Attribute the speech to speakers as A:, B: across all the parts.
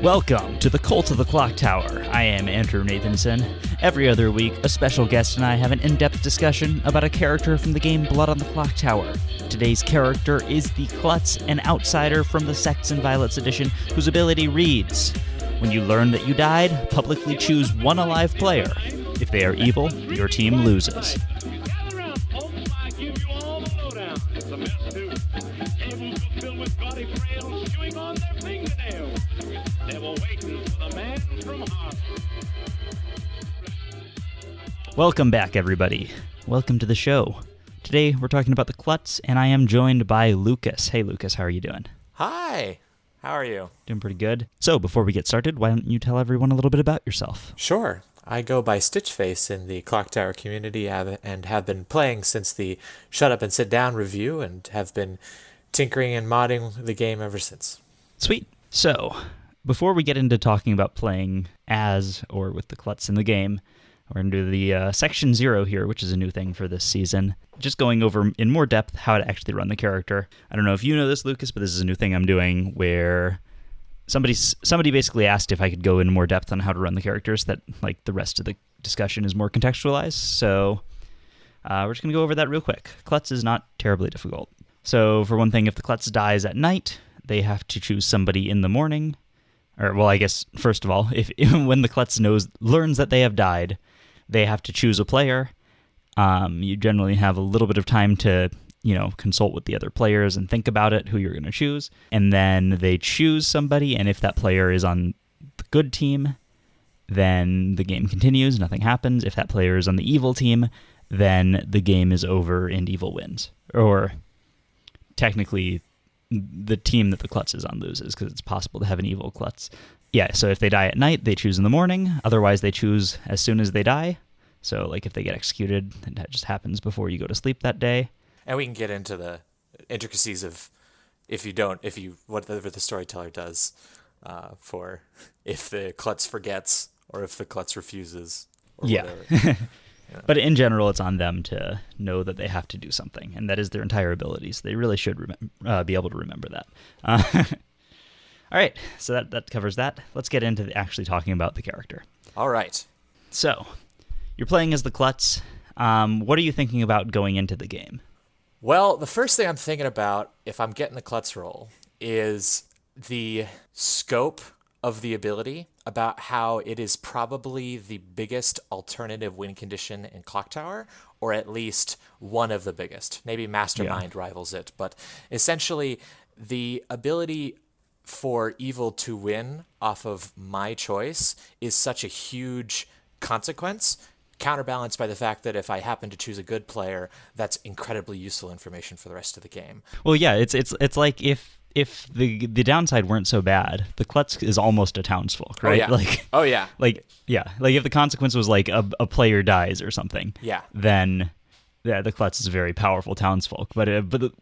A: Welcome to the Cult of the Clocktower. I am Andrew Nathenson. Every other week, a special guest and I have an in-depth discussion about a character from the game Blood on the Clocktower. Today's character is the Klutz, an outsider from the Sects and Violets edition, whose ability reads: when you learn that you died, publicly choose one alive player. If they are evil, your team loses. Welcome back, everybody. Welcome to the show. Today, we're talking about the Klutz, and I am joined by Lucas. Hey, Lucas, how are you doing?
B: Hi. How are you?
A: Doing pretty good. So, before we get started, why don't you tell everyone a little bit about yourself?
B: Sure. I go by Stitchface in the Clocktower community and have been playing since the Shut Up and Sit Down review and have been tinkering and modding the game ever since.
A: Sweet. So, before we get into talking about playing as or with the Klutz in the game, we're going to do the Section 0 here, which is a new thing for this season. Just going over in more depth how to actually run the character. I don't know if you know this, Lucas, but this is a new thing I'm doing where somebody basically asked if I could go in more depth on how to run the characters, that like the rest of the discussion is more contextualized. So we're just going to go over that real quick. Klutz is not terribly difficult. So for one thing, if the Klutz dies at night, they have to choose somebody in the morning. Or, well, I guess, first of all, when the Klutz learns that they have died, they have to choose a player. You generally have a little bit of time to, consult with the other players and think about it, who you're going to choose. And then they choose somebody, and if that player is on the good team, then the game continues, nothing happens. If that player is on the evil team, then the game is over and evil wins. Or technically, the team that the Klutz is on loses, because it's possible to have an evil Klutz. Yeah, so if they die at night, they choose in the morning. Otherwise, they choose as soon as they die. So, like, if they get executed, that just happens before you go to sleep that day.
B: And we can get into the intricacies of whatever the storyteller does for if the Klutz forgets or if the Klutz refuses or whatever.
A: But in general, it's on them to know that they have to do something, and that is their entire ability. So they really should be able to remember that. All right, so that covers that. Let's get into actually talking about the character.
B: All right.
A: So, you're playing as the Klutz. What are you thinking about going into the game?
B: Well, the first thing I'm thinking about, if I'm getting the Klutz role, is the scope of the ability, about how it is probably the biggest alternative win condition in Clocktower, or at least one of the biggest. Maybe Mastermind rivals it, but essentially the ability for evil to win off of my choice is such a huge consequence, counterbalanced by the fact that if I happen to choose a good player, that's incredibly useful information for the rest of the game.
A: Well, yeah, it's like if the downside weren't so bad, the Klutz is almost a townsfolk, right?
B: Oh yeah.
A: Like if the consequence was like a player dies or something, then the Klutz is a very powerful townsfolk. But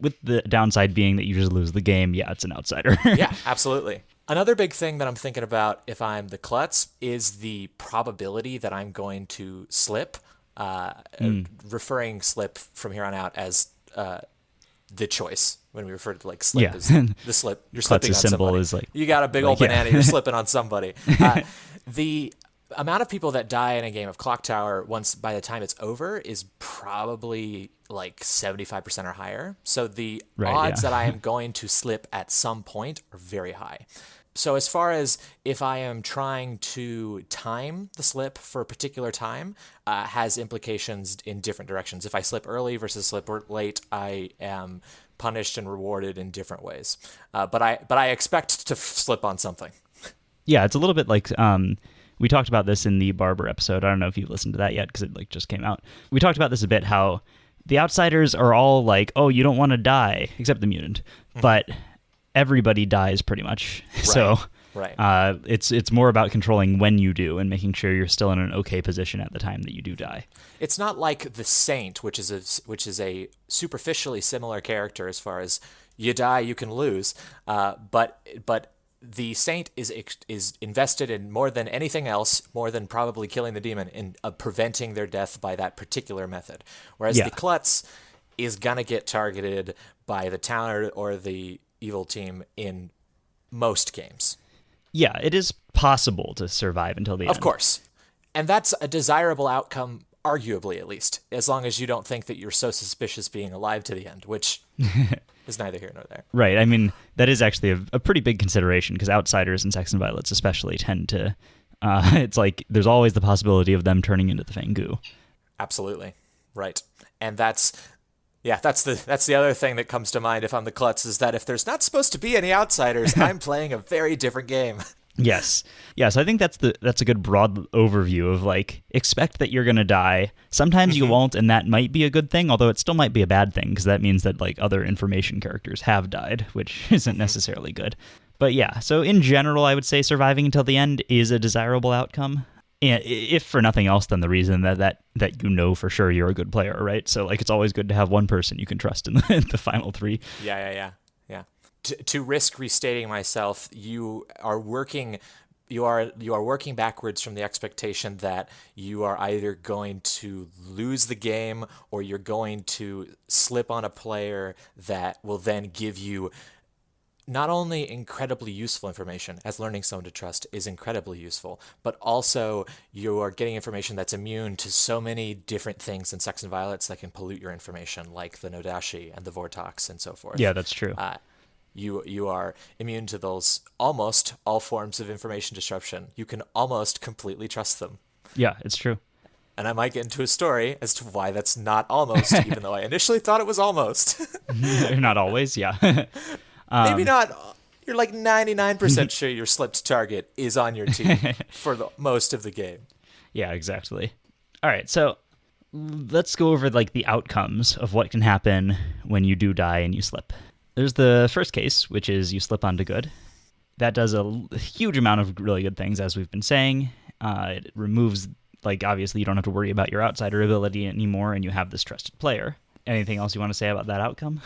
A: with the downside being that you just lose the game, it's an outsider.
B: Yeah, absolutely. Another big thing that I'm thinking about if I'm the Klutz is the probability that I'm going to slip, referring slip from here on out as the choice. When we refer to like slip as the slip, you're slipping on somebody.
A: Is like,
B: you got a big old banana, you're slipping on somebody. The amount of people that die in a game of Clocktower by the time it's over is probably like 75% or higher. So the odds that I am going to slip at some point are very high. So as far as if I am trying to time the slip for a particular time, has implications in different directions. If I slip early versus slip late, I am punished and rewarded in different ways. But I expect to slip on something.
A: Yeah, it's a little bit like we talked about this in the Barber episode. I don't know if you've listened to that yet because it just came out. We talked about this a bit, how the outsiders are all like, oh, you don't want to die, except the mutant. But everybody dies pretty much.
B: Right.
A: So
B: right.
A: It's more about controlling when you do and making sure you're still in an okay position at the time that you do die.
B: It's not like the Saint, which is a superficially similar character as far as you die, you can lose. But the Saint is invested in more than anything else, more than probably killing the demon, in preventing their death by that particular method. Whereas the Klutz is gonna get targeted by the town or the evil team in most games.
A: Yeah, it is possible to survive until the end.
B: Of course. And that's a desirable outcome, arguably at least, as long as you don't think that you're so suspicious being alive to the end, which is neither here nor there.
A: Right. I mean, that is actually a pretty big consideration, because outsiders in Sects and Violets especially tend to, it's like there's always the possibility of them turning into the Fangoo.
B: Absolutely. Right. And that's the other thing that comes to mind if I'm the Klutz, is that if there's not supposed to be any outsiders, I'm playing a very different game.
A: Yes. So I think that's a good broad overview of like, expect that you're going to die. Sometimes you won't, and that might be a good thing, although it still might be a bad thing, because that means that like other information characters have died, which isn't necessarily good. But yeah, so in general, I would say surviving until the end is a desirable outcome. And if for nothing else than the reason that you know for sure you're a good player, right? So like, it's always good to have one person you can trust in the final three.
B: Yeah. To risk restating myself, you are working backwards from the expectation that you are either going to lose the game or you're going to slip on a player that will then give you not only incredibly useful information, as learning someone to trust is incredibly useful, but also you are getting information that's immune to so many different things in Sects and Violets that can pollute your information, like the Nodashi and the Vortox and so forth.
A: Yeah, that's true.
B: You are immune to those almost all forms of information disruption. You can almost completely trust them.
A: Yeah, it's true.
B: And I might get into a story as to why that's not almost, even though I initially thought it was almost.
A: Not always, yeah.
B: Maybe not. You're like 99% sure your slipped target is on your team for most of the game.
A: Yeah, exactly. All right, so let's go over like the outcomes of what can happen when you do die and you slip. There's the first case, which is you slip onto good. That does a huge amount of really good things, as we've been saying. It removes, like, obviously you don't have to worry about your outsider ability anymore, and you have this trusted player. Anything else you want to say about that outcome?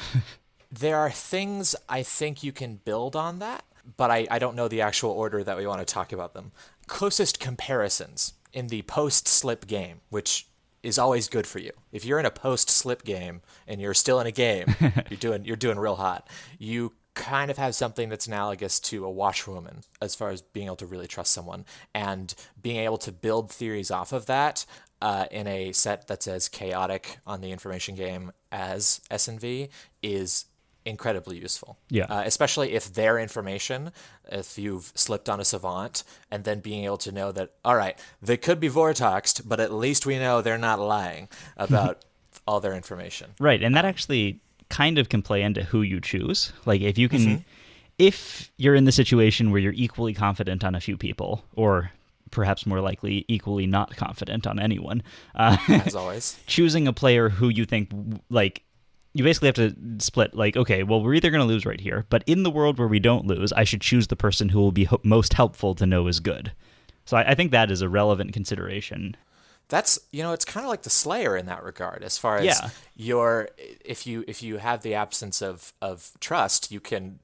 B: There are things I think you can build on that, but I don't know the actual order that we want to talk about them. Closest comparisons in the post-slip game, which is always good for you. If you're in a post-slip game and you're still in a game, you're doing real hot. You kind of have something that's analogous to a washwoman as far as being able to really trust someone, and being able to build theories off of that in a set that's as chaotic on the information game as S&V is incredibly useful.
A: Yeah.
B: Especially if their information, if you've slipped on a savant, and then being able to know that, all right, they could be Vortoxed, but at least we know they're not lying about all their information.
A: Right, and that actually kind of can play into who you choose. Like, if you can, if you're in the situation where you're equally confident on a few people, or perhaps more likely equally not confident on anyone,
B: as always,
A: choosing a player who you think, like, you basically have to split, like, okay, well, we're either going to lose right here, but in the world where we don't lose, I should choose the person who will be most helpful to know is good. So I think that is a relevant consideration.
B: That's, it's kind of like the Slayer in that regard, as far as if you have the absence of trust, you can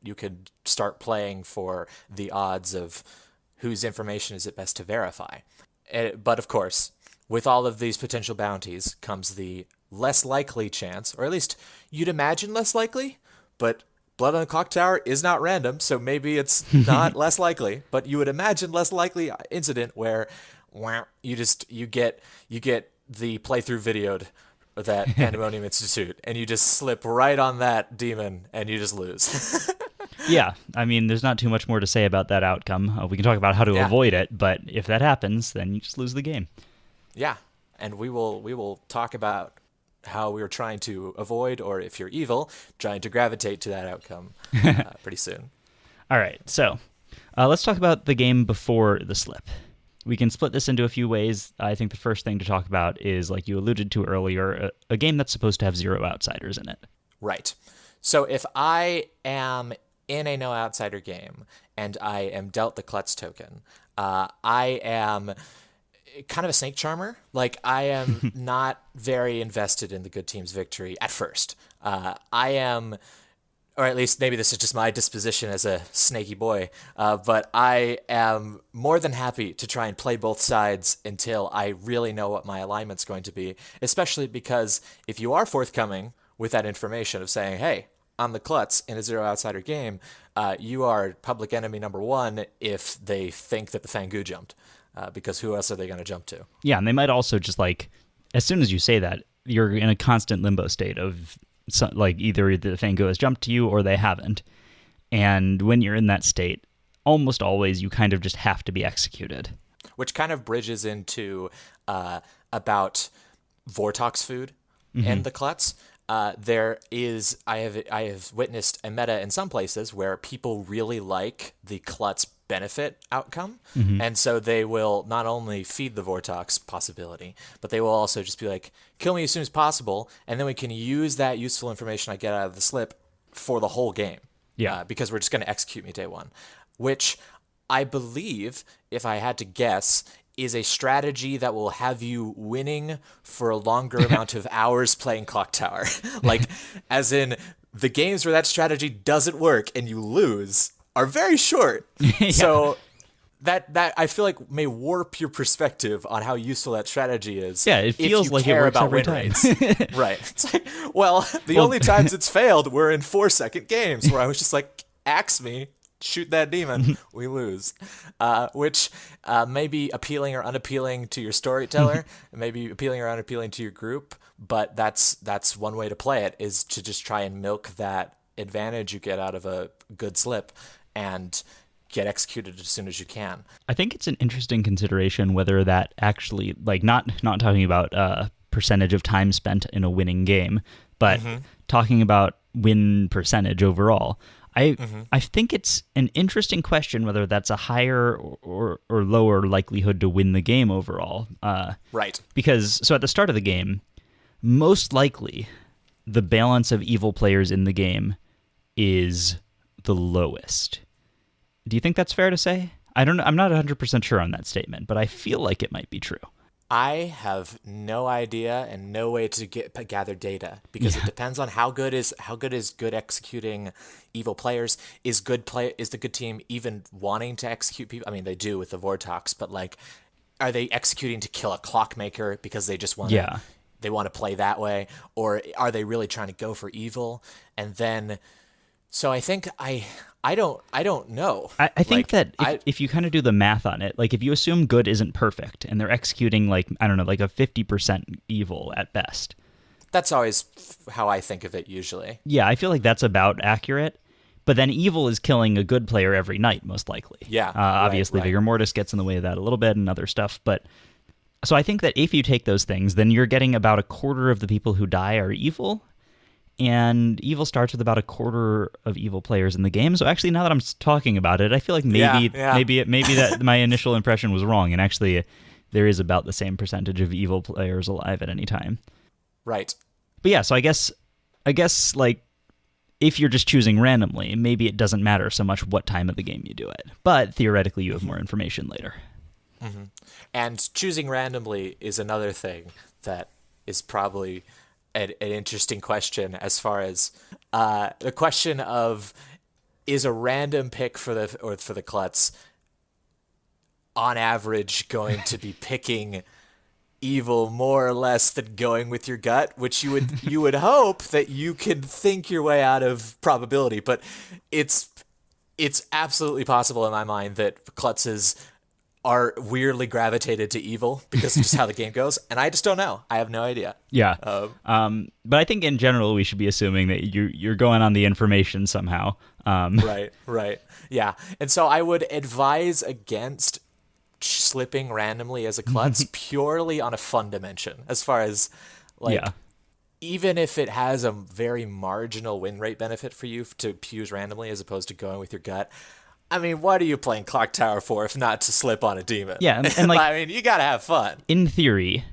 B: start playing for the odds of whose information is it best to verify. But of course, with all of these potential bounties comes the less likely chance, or at least you'd imagine less likely, but blood on the Clocktower is not random, so maybe it's not less likely, but you would imagine less likely incident where you get the playthrough videoed that Pandemonium Institute, and you just slip right on that demon and you just lose.
A: Yeah, I mean, there's not too much more to say about that outcome. We can talk about how to avoid it, but if that happens, then you just lose the game.
B: Yeah, and we will talk about how we were trying to avoid, or if you're evil, trying to gravitate to that outcome pretty soon.
A: All right, so let's talk about the game before the slip. We can split this into a few ways. I think the first thing to talk about is, like you alluded to earlier, a game that's supposed to have 0 outsiders in it.
B: Right. So if I am in a no outsider game and I am dealt the Klutz token, I am kind of a snake charmer. Like, I am not very invested in the good team's victory at first. I am, or at least maybe this is just my disposition as a snaky boy, but I am more than happy to try and play both sides until I really know what my alignment's going to be, especially because if you are forthcoming with that information of saying, hey, on the Klutz in a Zero Outsider game, you are public enemy number one if they think that the Fangu jumped, because who else are they going to jump to?
A: Yeah, and they might also just like, as soon as you say that, you're in a constant limbo state of like either the Fangu has jumped to you or they haven't. And when you're in that state, almost always you kind of just have to be executed.
B: Which kind of bridges into about Vortox food and the Klutz. There is, I have witnessed a meta in some places where people really like the Klutz benefit outcome, and so they will not only feed the Vortox possibility, but they will also just be like, kill me as soon as possible, and then we can use that useful information I get out of the slip for the whole game.
A: Yeah.
B: Because we're just going to execute me day one, which I believe, if I had to guess, is a strategy that will have you winning for a longer amount of hours playing Clocktower. Like, as in, the games where that strategy doesn't work and you lose are very short.
A: Yeah.
B: So that I feel like may warp your perspective on how useful that strategy is.
A: Yeah, it feels like it works every time.
B: Right. It's like, well, the only times it's failed were in 4-second games where I was just like, axe me. Shoot that demon, we lose. Which may be appealing or unappealing to your storyteller, maybe appealing or unappealing to your group, but that's one way to play it, is to just try and milk that advantage you get out of a good slip and get executed as soon as you can.
A: I think it's an interesting consideration whether that actually, like, not talking about percentage of time spent in a winning game, but talking about win percentage overall. I think it's an interesting question whether that's a higher or lower likelihood to win the game overall.
B: Right.
A: Because, so at the start of the game, most likely the balance of evil players in the game is the lowest. Do you think that's fair to say? I'm not 100% sure on that statement, but I feel like it might be true.
B: I have no idea and no way to gather data, because it depends on how good is good executing evil players. Is the good team even wanting to execute people? I mean, they do with the Vortox, but like, are they executing to kill a clockmaker because they just want they want to play that way, or are they really trying to go for evil? And then, so I think I don't know.
A: I think that if you kind of do the math on it, like if you assume good isn't perfect and they're executing like, I don't know, like a 50% evil at best.
B: That's always how I think of it usually.
A: Yeah, I feel like that's about accurate. But then evil is killing a good player every night, most likely.
B: Yeah.
A: Obviously, Vigor Mortis gets in the way of that a little bit and other stuff. But so I think that if you take those things, then you're getting about a quarter of the people who die are evil. And evil starts with about a quarter of evil players in the game. So actually, now that I'm talking about it, I feel like maybe that my initial impression was wrong, and actually, there is about the same percentage of evil players alive at any time.
B: Right.
A: But yeah, so I guess like if you're just choosing randomly, maybe it doesn't matter so much what time of the game you do it. But theoretically, you have more information later.
B: Mm-hmm. And choosing randomly is another thing that is probably an interesting question, as far as the question of, is a random pick for the Klutz on average going to be picking evil more or less than going with your gut, which you would hope that you could think your way out of probability, but it's absolutely possible in my mind that Klutzes are weirdly gravitated to evil because of just how the game goes, and I just don't know. I have no idea.
A: Yeah. But I think in general we should be assuming that you're going on the information somehow.
B: Right. Yeah. And so I would advise against slipping randomly as a Klutz purely on a fun dimension, as far as like, even if it has a very marginal win rate benefit for you to use randomly as opposed to going with your gut. I mean, what are you playing Clocktower for if not to slip on a demon?
A: Yeah, and like,
B: I mean, you gotta have fun.
A: In theory,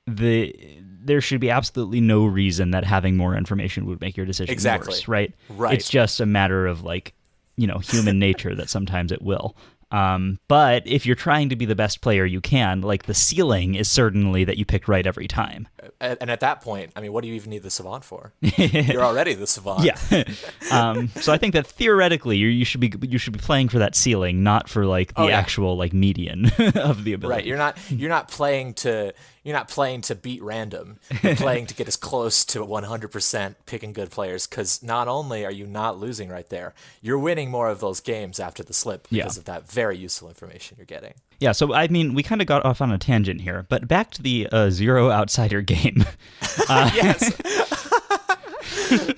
A: there should be absolutely no reason that having more information would make your decision worse, right?
B: Right.
A: It's just a matter of like, human nature that sometimes it will. But if you're trying to be the best player you can, like the ceiling is certainly that you pick right every time.
B: And at that point, I mean, what do you even need the savant for? You're already the savant.
A: Yeah. So I think that theoretically you should be playing for that ceiling, not for like the actual like median of the ability.
B: Right. You're not playing to beat random. You're playing to get as close to 100% picking good players, because not only are you not losing right there, you're winning more of those games after the slip because of that very useful information you're getting.
A: Yeah, so I mean, we kind of got off on a tangent here, but back to the Zero Outsider game.
B: Yes.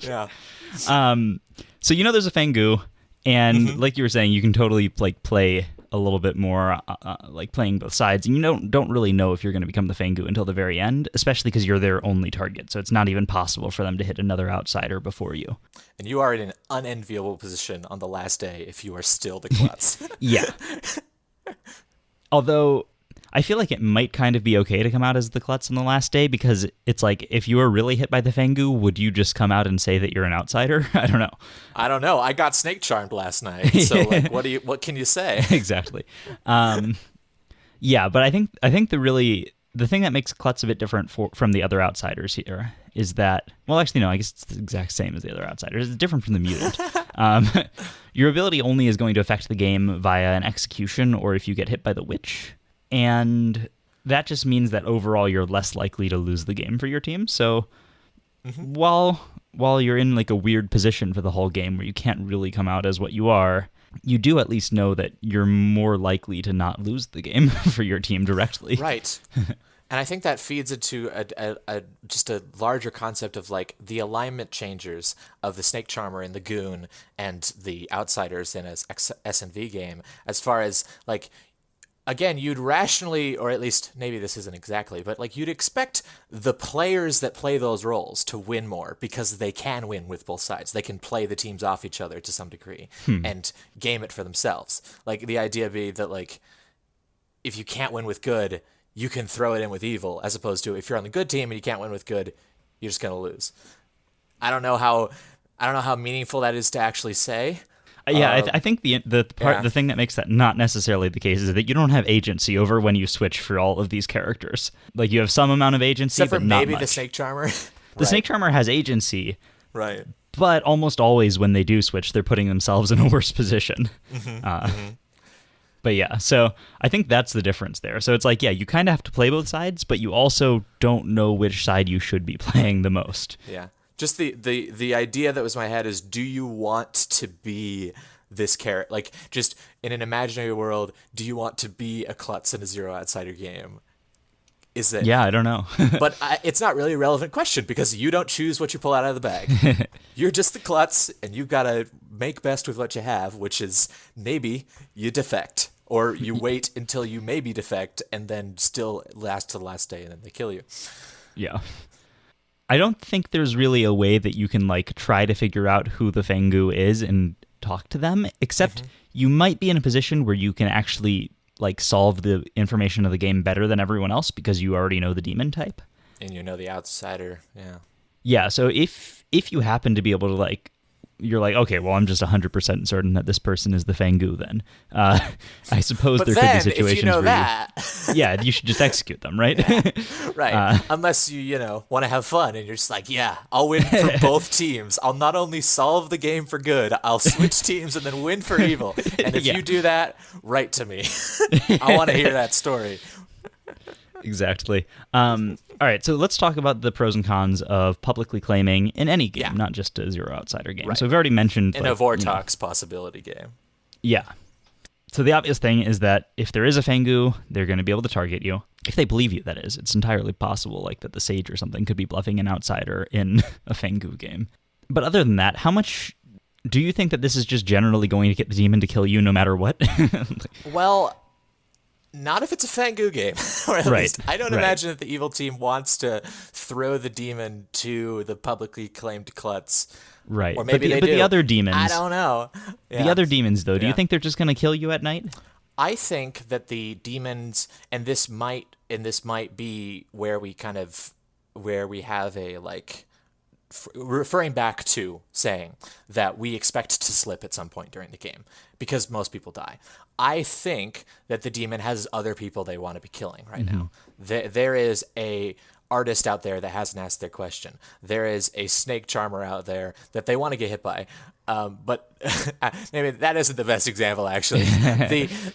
B: Yeah.
A: So there's a Fangu, and like you were saying, you can totally like play a little bit more, like playing both sides, and you don't really know if you're going to become the Fangu until the very end, especially because you're their only target. So it's not even possible for them to hit another outsider before you.
B: And you are in an unenviable position on the last day if you are still the Klutz.
A: Yeah. Although I feel like it might kind of be okay to come out as the Klutz on the last day, because it's like, if you were really hit by the Fangu, would you just come out and say that you're an outsider? I don't know. I got snake charmed last night, so like, what can you say? Exactly. Yeah, but I think the thing that makes Klutz a bit different from the other outsiders here is that, well, actually, no, I guess it's the exact same as the other outsiders. It's different from the mutant. Your ability only is going to affect the game via an execution or if you get hit by the witch. And that just means that overall you're less likely to lose the game for your team. So while you're in like a weird position for the whole game where you can't really come out as what you are, you do at least know that you're more likely to not lose the game for your team directly.
B: Right. And I think that feeds into just a larger concept of like the alignment changers of the Snake Charmer and the Goon and the outsiders in a S&V game, as far as like, again, you'd rationally, or at least maybe this isn't exactly, but like you'd expect the players that play those roles to win more because they can win with both sides. They can play the teams off each other to some degree and game it for themselves. Like the idea be that like, if you can't win with good, you can throw it in with evil, as opposed to if you're on the good team and you can't win with good, you're just going to lose. I don't know how meaningful that is to actually say.
A: I think the thing that makes that not necessarily the case is that you don't have agency over when you switch for all of these characters. Like you have some amount of agency,
B: except for
A: but not
B: maybe
A: much.
B: the Snake Charmer.
A: The Snake Charmer has agency,
B: right?
A: But almost always when they do switch, they're putting themselves in a worse position. But yeah, so I think that's the difference there. So it's like, yeah, you kind of have to play both sides, but you also don't know which side you should be playing the most.
B: Yeah. Just the idea that was in my head is, do you want to be this character? Like, just in an imaginary world, do you want to be a Klutz in a Zero Outsider game? Is it?
A: Yeah, I don't know.
B: But it's not really a relevant question because you don't choose what you pull out of the bag. You're just the Klutz, and you've got to make best with what you have, which is maybe you defect. Or you wait until you maybe defect and then still last to the last day and then they kill you.
A: Yeah. I don't think there's really a way that you can like try to figure out who the Fangu is and talk to them, except you might be in a position where you can actually like solve the information of the game better than everyone else because you already know the demon type.
B: And you know the outsider, yeah.
A: Yeah, so if you happen to be able to like, you're like, okay, well, I'm just 100% certain that this person is the Fangu then. I suppose there could be situations
B: if you know
A: where
B: that...
A: yeah, you should just execute them, right?
B: Yeah. Right. Unless you want to have fun and you're just like, yeah, I'll win for both teams. I'll not only solve the game for good, I'll switch teams and then win for evil. And if you do that, write to me. I want to hear that story.
A: Exactly. All right, so let's talk about the pros and cons of publicly claiming in any game, not just a Zero Outsider game. Right. So we've already mentioned...
B: In a Vortox possibility game.
A: Yeah. So the obvious thing is that if there is a Fangu, they're going to be able to target you. If they believe you, that is. It's entirely possible like that the Sage or something could be bluffing an outsider in a Fangu game. But other than that, how much... Do you think that this is just generally going to get the demon to kill you no matter what?
B: Well... Not if it's a Fangu game, or at least I don't imagine that the evil team wants to throw the demon to the publicly claimed Klutz.
A: Right.
B: Or maybe
A: but the other demons...
B: I don't know. Yeah.
A: The other demons, though, do you think they're just going to kill you at night?
B: I think that the demons, and this might be where we have a like... referring back to saying that we expect to slip at some point during the game because most people die. I think that the demon has other people they want to be killing right now. There is a artist out there that hasn't asked their question. There is a snake charmer out there that they want to get hit by. But maybe that isn't the best example, actually.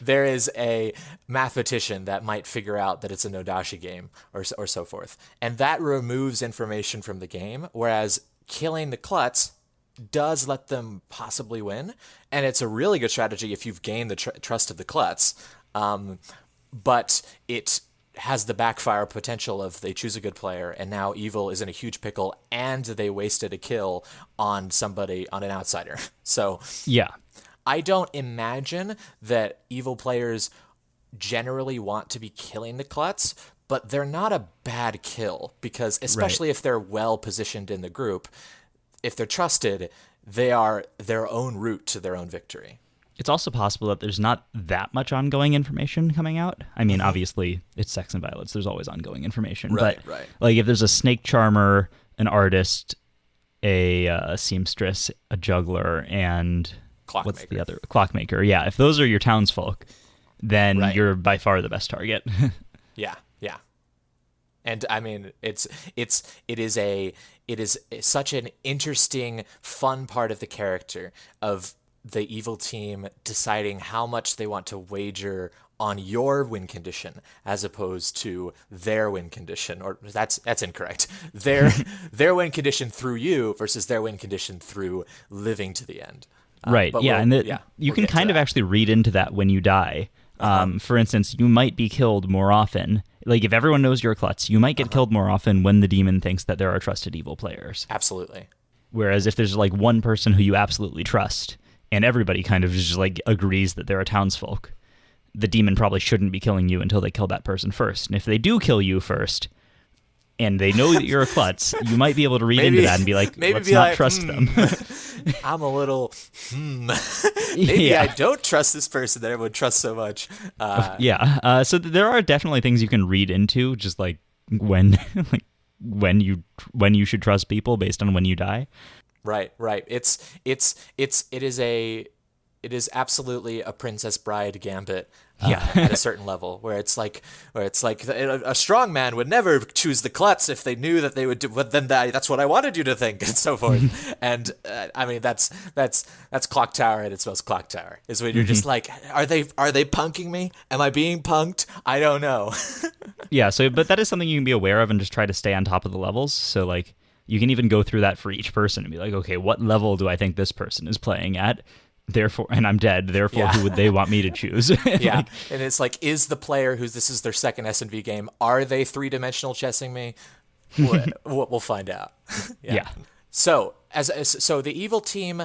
B: There is a mathematician that might figure out that it's a Nodashi game or so forth. And that removes information from the game, whereas killing the Klutz does let them possibly win. And it's a really good strategy if you've gained the trust of the Klutz. But it has the backfire potential of they choose a good player and now evil is in a huge pickle and they wasted a kill on somebody, on an outsider. So
A: yeah,
B: I don't imagine that evil players generally want to be killing the Klutz, but they're not a bad kill because especially if they're well positioned in the group, if they're trusted, they are their own route to their own victory.
A: It's also possible that there's not that much ongoing information coming out. I mean, obviously, it's Sects and Violets. There's always ongoing information.
B: Right.
A: Like, if there's a snake charmer, an artist, a seamstress, a juggler, and what's the other? Clockmaker. Yeah, if those are your townsfolk, then you're by far the best target.
B: Yeah. And I mean, it is such an interesting, fun part of the character of the evil team deciding how much they want to wager on your win condition as opposed to their win condition, or that's incorrect. Their win condition through you versus their win condition through living to the end.
A: Right. Yeah, you can kind of actually read into that when you die. For instance, you might be killed more often. Like, if everyone knows you're Klutz, you might get killed more often when the demon thinks that there are trusted evil players.
B: Absolutely.
A: Whereas if there's like one person who you absolutely trust, and everybody kind of just like agrees that they're a townsfolk, the demon probably shouldn't be killing you until they kill that person first. And if they do kill you first, and they know that you're a Klutz, you might be able to read into that and be like, let's not trust them.
B: I'm a little, maybe I don't trust this person that everyone trusts so much.
A: So there are definitely things you can read into, just like when you should trust people based on when you die.
B: Right. It is absolutely a Princess Bride gambit at a certain level, where it's like a strong man would never choose the Klutz if they knew that they would do. But then that's what I wanted you to think, and so forth. And I mean, that's Clocktower at its most Clocktower. Is when you're just like, are they punking me? Am I being punked? I don't know.
A: Yeah. So, but that is something you can be aware of and just try to stay on top of the levels. So like, you can even go through that for each person and be like, okay, what level do I think this person is playing at? Therefore, and I'm dead. Therefore, who would they want me to choose?
B: Yeah, and it's like, is the player this is their second S&V game? Are they 3-dimensional chessing me? We'll find out.
A: Yeah.
B: So so the evil team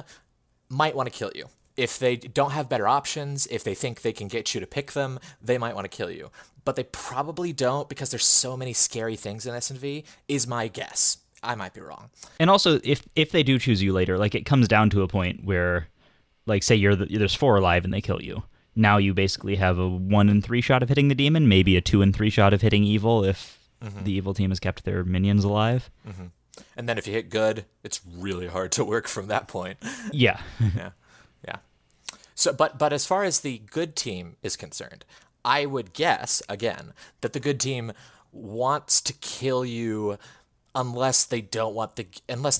B: might want to kill you if they don't have better options. If they think they can get you to pick them, they might want to kill you. But they probably don't because there's so many scary things in S&V. Is my guess. I might be wrong.
A: And also, if they do choose you later, like it comes down to a point where, like, say there's 4 alive and they kill you. Now you basically have a 1 in 3 shot of hitting the demon, maybe a 2 in 3 shot of hitting evil if the evil team has kept their minions alive.
B: And then if you hit good, it's really hard to work from that point.
A: Yeah.
B: Yeah. So, but as far as the good team is concerned, I would guess again that the good team wants to kill you unless they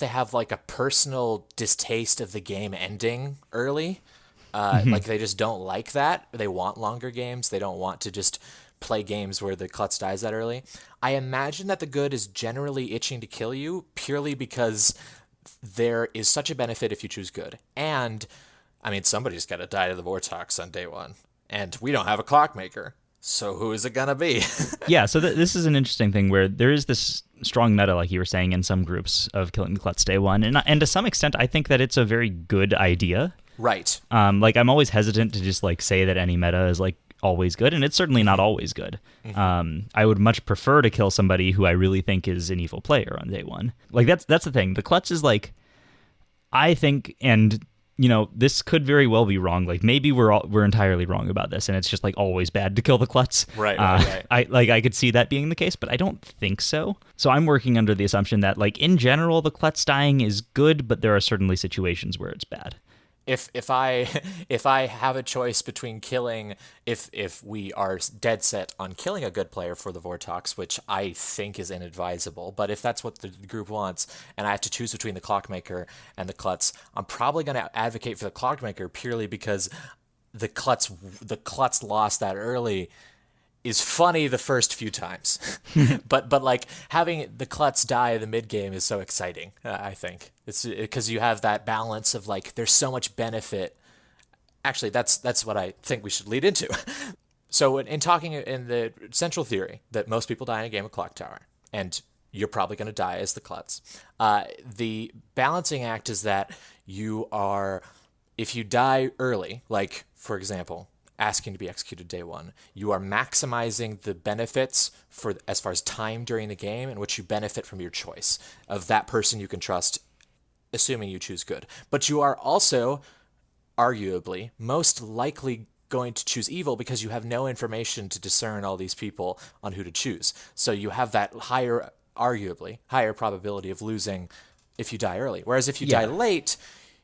B: have like a personal distaste of the game ending early. Like they just don't like that. They want longer games. They don't want to just play games where the Klutz dies that early. I imagine that the good is generally itching to kill you purely because there is such a benefit if you choose good. And I mean, somebody's got to die to the Vortox on day 1, and we don't have a clockmaker. So who is it gonna be?
A: Yeah, so this is an interesting thing where there is this strong meta, like you were saying, in some groups of killing the Klutz day 1, and to some extent, I think that it's a very good idea.
B: Right.
A: Like I'm always hesitant to just like say that any meta is like always good, and it's certainly not always good. I would much prefer to kill somebody who I really think is an evil player on day 1. Like that's the thing. The Klutz is like, I think, and you know, this could very well be wrong. Like maybe we're entirely wrong about this, and it's just like always bad to kill the Klutz.
B: Right.
A: I could see that being the case, but I don't think so. So I'm working under the assumption that like in general the Klutz dying is good, but there are certainly situations where it's bad.
B: if I if I have a choice between killing, if we are dead set on killing a good player for the Vortox, which I think is inadvisable, but if that's what the group wants, and I have to choose between the Clockmaker and the Klutz, I'm probably going to advocate for the Clockmaker purely because the Klutz lost that early is funny the first few times, but like having the Klutz die in the mid game is so exciting. I think it's because you have that balance of like there's so much benefit. Actually, that's what I think we should lead into. So in talking in the central theory that most people die in a game of Clocktower, and you're probably going to die as the Klutz. The balancing act is that if you die early, like for example, asking to be executed day one, you are maximizing the benefits for as far as time during the game in which you benefit from your choice of that person you can trust, assuming you choose good. But you are also arguably most likely going to choose evil because you have no information to discern all these people on who to choose. So you have that arguably higher probability of losing if you die early. Whereas if you die late,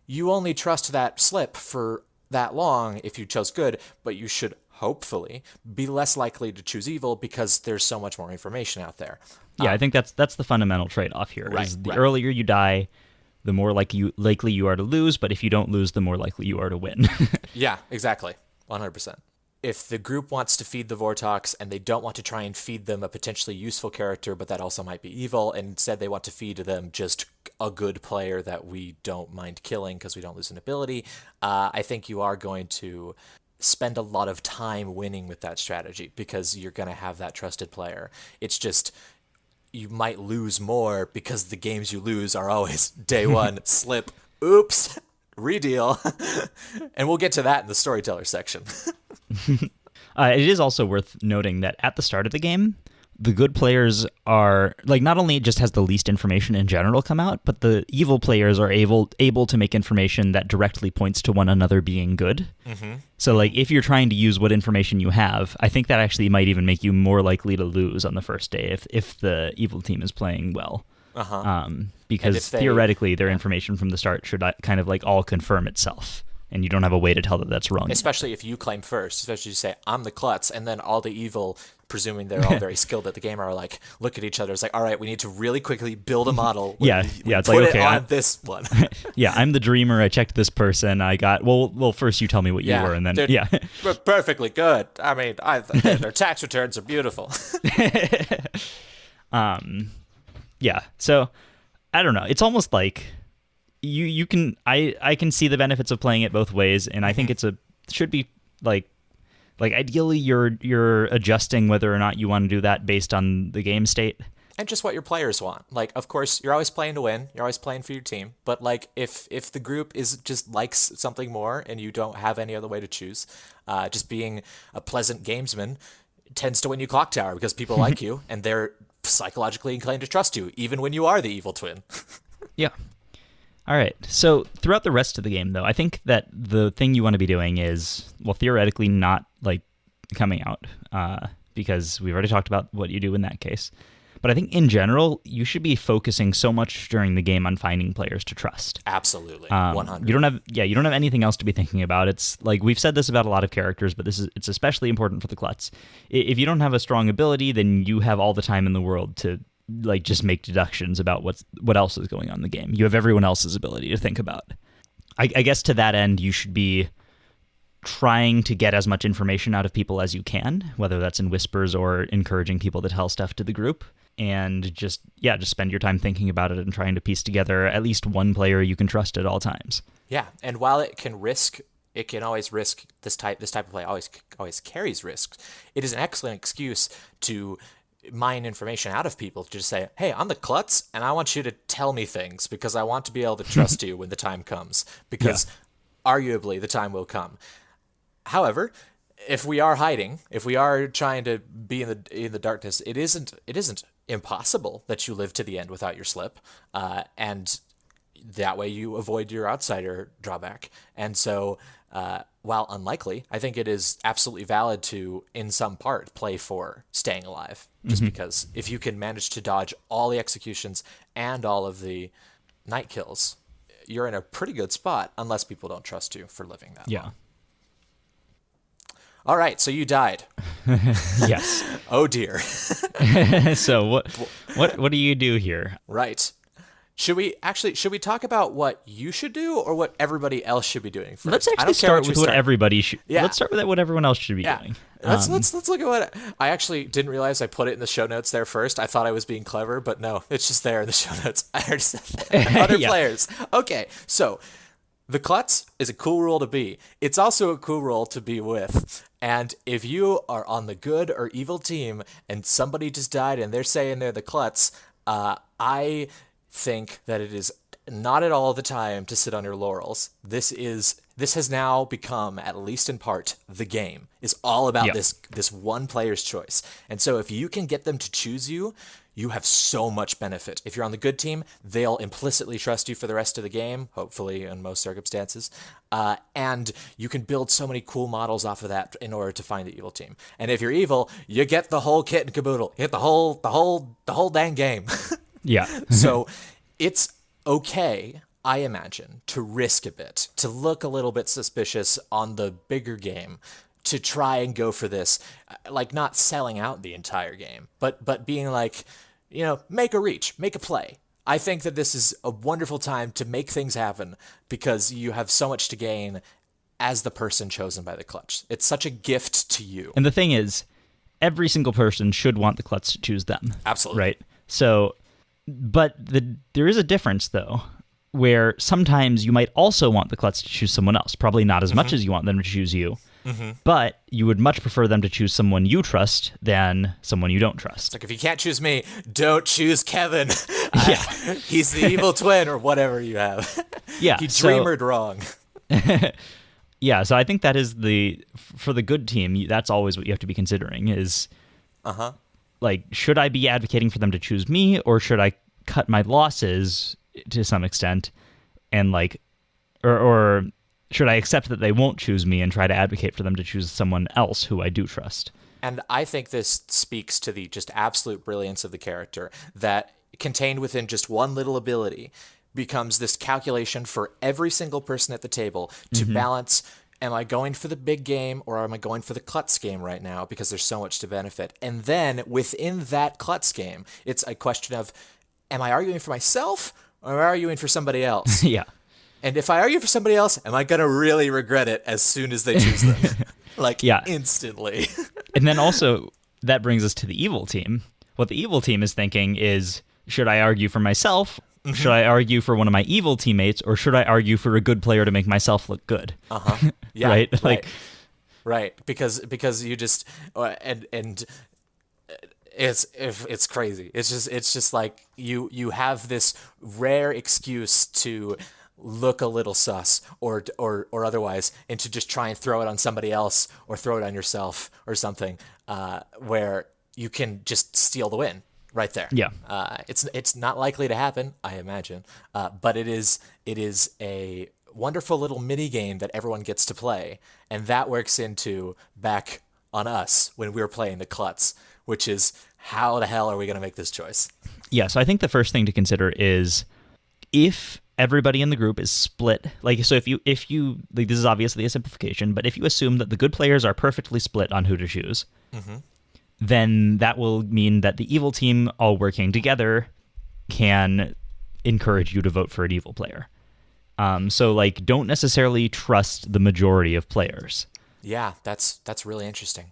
B: you only trust that slip for that long if you chose good, but you should hopefully be less likely to choose evil because there's so much more information out there.
A: Yeah, I think that's the fundamental trade-off here.
B: Right,
A: is the earlier you die, the more likely you are to lose, but if you don't lose, the more likely you are to win.
B: Yeah, exactly. 100%. If the group wants to feed the Vortox and they don't want to try and feed them a potentially useful character, but that also might be evil, and instead they want to feed them just a good player that we don't mind killing because we don't lose an ability, I think you are going to spend a lot of time winning with that strategy because you're going to have that trusted player. It's just you might lose more because the games you lose are always day one, slip, oops, redeal. And we'll get to that in the Storyteller section.
A: It is also worth noting that at the start of the game, the good players are, like, not only it just has the least information in general come out, but the evil players are able to make information that directly points to one another being good. Mm-hmm. So, like, if you're trying to use what information you have, I think that actually might even make you more likely to lose on the first day if the evil team is playing well. Because theoretically, their information from the start should kind of like all confirm itself. And you don't have a way to tell that that's wrong.
B: Especially if you claim first, especially if you say, I'm the Klutz, and then all the evil, presuming they're all very skilled at the game, are like, look at each other. It's like, all right, we need to really quickly build a model.
A: It's
B: put
A: like, okay,
B: on this one.
A: Yeah, I'm the dreamer. I checked this person. I got, well, first you tell me what you were, and then,
B: We're perfectly good. I mean, their tax returns are beautiful.
A: So, I don't know. It's almost like, you can I can see the benefits of playing it both ways, and I think should be like ideally you're adjusting whether or not you want to do that based on the game state
B: and just what your players want. Like, of course, you're always playing to win, you're always playing for your team, but like if the group is just likes something more and you don't have any other way to choose, just being a pleasant gamesman tends to win you Clocktower because people like you and they're psychologically inclined to trust you even when you are the evil twin.
A: Yeah. All right, so throughout the rest of the game, though, I think that the thing you want to be doing is, well, theoretically not, like, coming out, because we've already talked about what you do in that case. But I think, in general, you should be focusing so much during the game on finding players to trust.
B: Absolutely, 100.
A: You don't have anything else to be thinking about. It's, like, we've said this about a lot of characters, but it's especially important for the Klutz. If you don't have a strong ability, then you have all the time in the world to like just make deductions about what else is going on in the game. You have everyone else's ability to think about. I guess to that end, you should be trying to get as much information out of people as you can, whether that's in whispers or encouraging people to tell stuff to the group, and just spend your time thinking about it and trying to piece together at least one player you can trust at all times.
B: Yeah, and while it can always risk this type of play always carries risks. It is an excellent excuse to mine information out of people to just say, hey, I'm the Klutz, and I want you to tell me things because I want to be able to trust you when the time comes, because arguably the time will come. However, if we are hiding, if we are trying to be in the darkness, it isn't impossible that you live to the end without your slip, and that way you avoid your outsider drawback. And so while unlikely, I think it is absolutely valid to, in some part, play for staying alive. Just because if you can manage to dodge all the executions and all of the night kills, you're in a pretty good spot unless people don't trust you for living that long. All right, so you died.
A: Yes.
B: Oh dear.
A: So what do you do here?
B: Right. Should we talk about what you should do or what everybody else should be doing first?
A: Let's actually start with what everybody should.
B: Yeah.
A: Let's start with what everyone else should be doing.
B: Let's look at what I actually didn't realize I put it in the show notes there first. I thought I was being clever, but no, it's just there in the show notes. I already said that. Other players. Okay, so the Klutz is a cool role to be. It's also a cool role to be with. And if you are on the good or evil team and somebody just died and they're saying they're the Klutz, I think that it is not at all the time to sit on your laurels. This has now become, at least in part, the game. It's all about this one player's choice. And so if you can get them to choose you, you have so much benefit. If you're on the good team, they'll implicitly trust you for the rest of the game, hopefully in most circumstances. And you can build so many cool models off of that in order to find the evil team. And if you're evil, you get the whole kit and caboodle. You get the whole dang game.
A: Yeah.
B: So it's okay, I imagine, to risk a bit, to look a little bit suspicious on the bigger game, to try and go for this, like not selling out the entire game, but being like, make a reach, make a play. I think that this is a wonderful time to make things happen because you have so much to gain as the person chosen by the Klutz. It's such a gift to you.
A: And the thing is, every single person should want the Klutz to choose them.
B: Absolutely.
A: Right? So, but there is a difference, though, where sometimes you might also want the Klutz to choose someone else. Probably not as much as you want them to choose you. But you would much prefer them to choose someone you trust than someone you don't trust.
B: It's like, if you can't choose me, don't choose Kevin. He's the evil twin or whatever you have.
A: Yeah.
B: He dreamered wrong.
A: Yeah, so I think that is for the good team, that's always what you have to be considering is, like, should I be advocating for them to choose me, or should I cut my losses to some extent and, like, or should I accept that they won't choose me and try to advocate for them to choose someone else who I do trust?
B: And I think this speaks to the just absolute brilliance of the character, that contained within just one little ability becomes this calculation for every single person at the table to balance, am I going for the big game or am I going for the Klutz game right now, because there's so much to benefit. And then within that Klutz game, it's a question of, am I arguing for myself or am I arguing for somebody else?
A: Yeah.
B: And if I argue for somebody else, am I going to really regret it as soon as they choose them? Instantly.
A: And then also, that brings us to the evil team. What the evil team is thinking is, should I argue for myself? Should I argue for one of my evil teammates? Or should I argue for a good player to make myself look good?
B: Yeah.
A: Right?
B: Right. Because you just, and it's crazy. It's just like you have this rare excuse to look a little sus or otherwise, and to just try and throw it on somebody else or throw it on yourself or something, where you can just steal the win right there.
A: Yeah.
B: It's not likely to happen, I imagine, but it is a wonderful little mini game that everyone gets to play, and that works into back on us when we were playing the Klutz, which is, how the hell are we going to make this choice?
A: Yeah, so I think the first thing to consider is, if everybody in the group is split, like, so if you like, this is obviously a simplification, but if you assume that the good players are perfectly split on who to choose, then that will mean that the evil team all working together can encourage you to vote for an evil player. So, like, don't necessarily trust the majority of players.
B: Yeah, that's really interesting.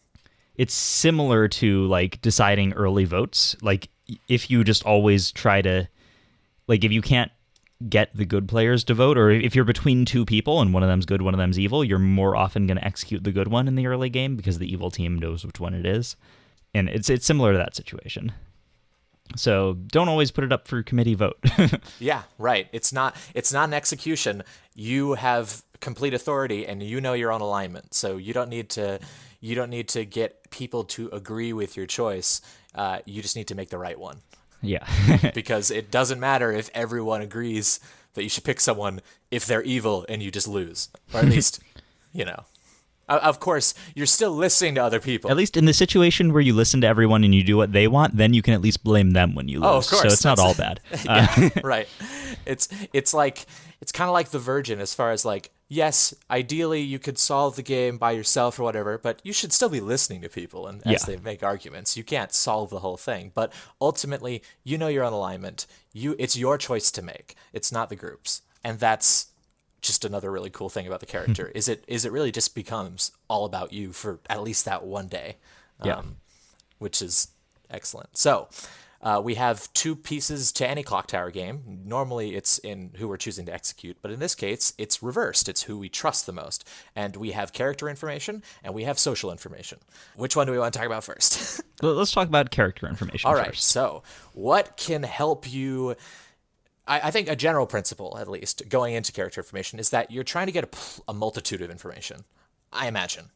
A: It's similar to, like, deciding early votes. Like, if you just always try to, like, if you can't get the good players to vote, or if you're between two people and one of them's good, one of them's evil, you're more often going to execute the good one in the early game because the evil team knows which one it is. And it's similar to that situation. So don't always put it up for committee vote.
B: Yeah, right. It's not an execution. You have complete authority and you know your own alignment. So you don't need to get people to agree with your choice. You just need to make the right one.
A: Yeah.
B: Because it doesn't matter if everyone agrees that you should pick someone if they're evil and you just lose. Or at least, Of course, you're still listening to other people.
A: At least in the situation where you listen to everyone and you do what they want, then you can at least blame them when you lose.
B: Oh, of course.
A: So it's not all bad.
B: Yeah, right. It's kind of like The Virgin as far as like, yes, ideally you could solve the game by yourself or whatever, but you should still be listening to people and as they make arguments. You can't solve the whole thing, but ultimately, you know your own alignment. It's your choice to make. It's not the group's. And that's just another really cool thing about the character is it really just becomes all about you for at least that one day, which is excellent. So we have 2 pieces to any Clocktower game. Normally it's in who we're choosing to execute, but in this case it's reversed. It's who we trust the most. And we have character information and we have social information. Which one do we want to talk about first?
A: Let's talk about character information
B: All
A: first.
B: right, so what can help you... I think a general principle, at least, going into character information is that you're trying to get a multitude of information, I imagine.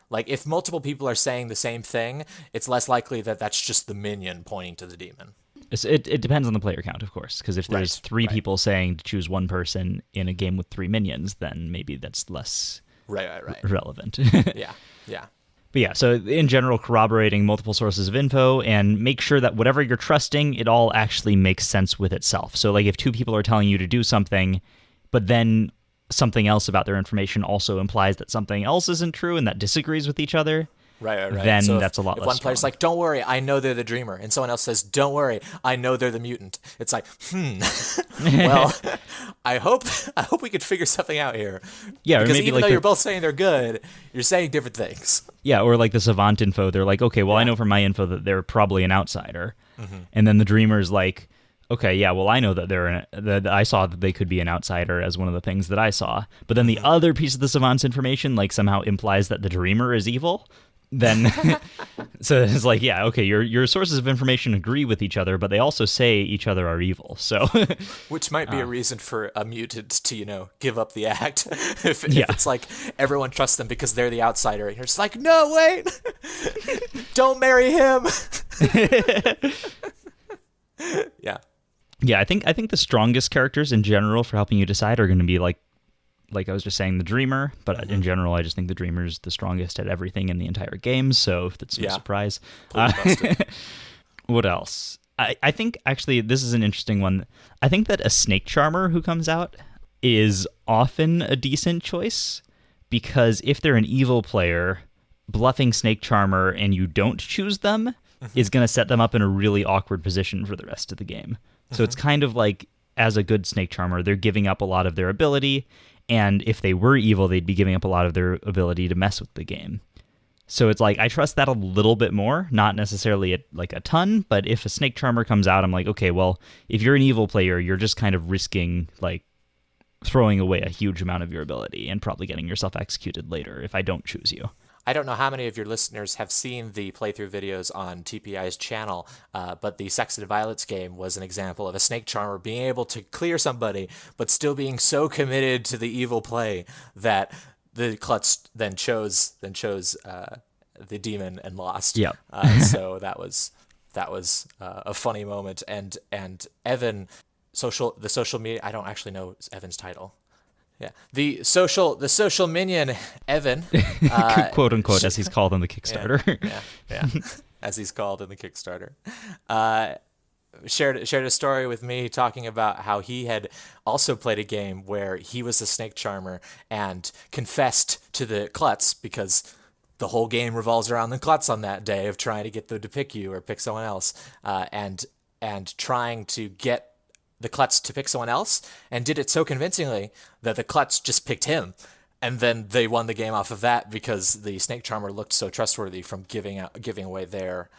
B: Like, if multiple people are saying the same thing, it's less likely that that's just the minion pointing to the demon.
A: It depends on the player count, of course, because if there's 3 people saying to choose one person in a game with 3 minions, then maybe that's less relevant.
B: Yeah.
A: But yeah, so in general, corroborating multiple sources of info and make sure that whatever you're trusting, it all actually makes sense with itself. So like if 2 people are telling you to do something, but then something else about their information also implies that something else isn't true and that disagrees with each other, then so that's a lot less
B: one player's like, don't worry, I know they're the dreamer, and someone else says, don't worry, I know they're the mutant. It's like, well, I hope we could figure something out here.
A: Yeah,
B: because
A: or maybe
B: even though you're both saying they're good, you're saying different things.
A: Yeah, or like the savant info, they're like, okay, well, I know from my info that they're probably an outsider, and then the dreamer's like, okay, yeah, well, I know that that I saw that they could be an outsider as one of the things that I saw, but then the other piece of the savant's information like somehow implies that the dreamer is evil. Then so it's like, yeah, okay, your sources of information agree with each other, but they also say each other are evil. So
B: which might be a reason for a mutant to, give up the act. if it's like everyone trusts them because they're the outsider, and you're just like, no, wait, don't marry him.
A: Yeah, I think the strongest characters in general for helping you decide are going to be like I was just saying, the Dreamer, but in general, I just think the Dreamer's the strongest at everything in the entire game, so that's no surprise. What else? I think, actually, this is an interesting one. I think that a Snake Charmer who comes out is often a decent choice, because if they're an evil player, bluffing Snake Charmer and you don't choose them is going to set them up in a really awkward position for the rest of the game. So it's kind of like, as a good Snake Charmer, they're giving up a lot of their ability, and if they were evil, they'd be giving up a lot of their ability to mess with the game. So it's like, I trust that a little bit more, not necessarily a ton, but if a Snake Charmer comes out, I'm like, okay, well, if you're an evil player, you're just kind of risking, like, throwing away a huge amount of your ability and probably getting yourself executed later if I don't choose you.
B: I don't know how many of your listeners have seen the playthrough videos on TPI's channel, but the Sects and Violets game was an example of a Snake Charmer being able to clear somebody, but still being so committed to the evil play that the Klutz then chose the demon and lost.
A: Yep.
B: So that was a funny moment. And Evan, the social media, I don't actually know Evan's title. Yeah, the social minion Evan,
A: quote unquote, as he's called in the Kickstarter.
B: Yeah, as he's called in the Kickstarter. Shared a story with me talking about how he had also played a game where he was a Snake Charmer and confessed to the Klutz, because the whole game revolves around the Klutz on that day of trying to get them to pick you or pick someone else, and trying to get the Klutz to pick someone else, and did it so convincingly that the Klutz just picked him, and then they won the game off of that because the Snake Charmer looked so trustworthy from giving away their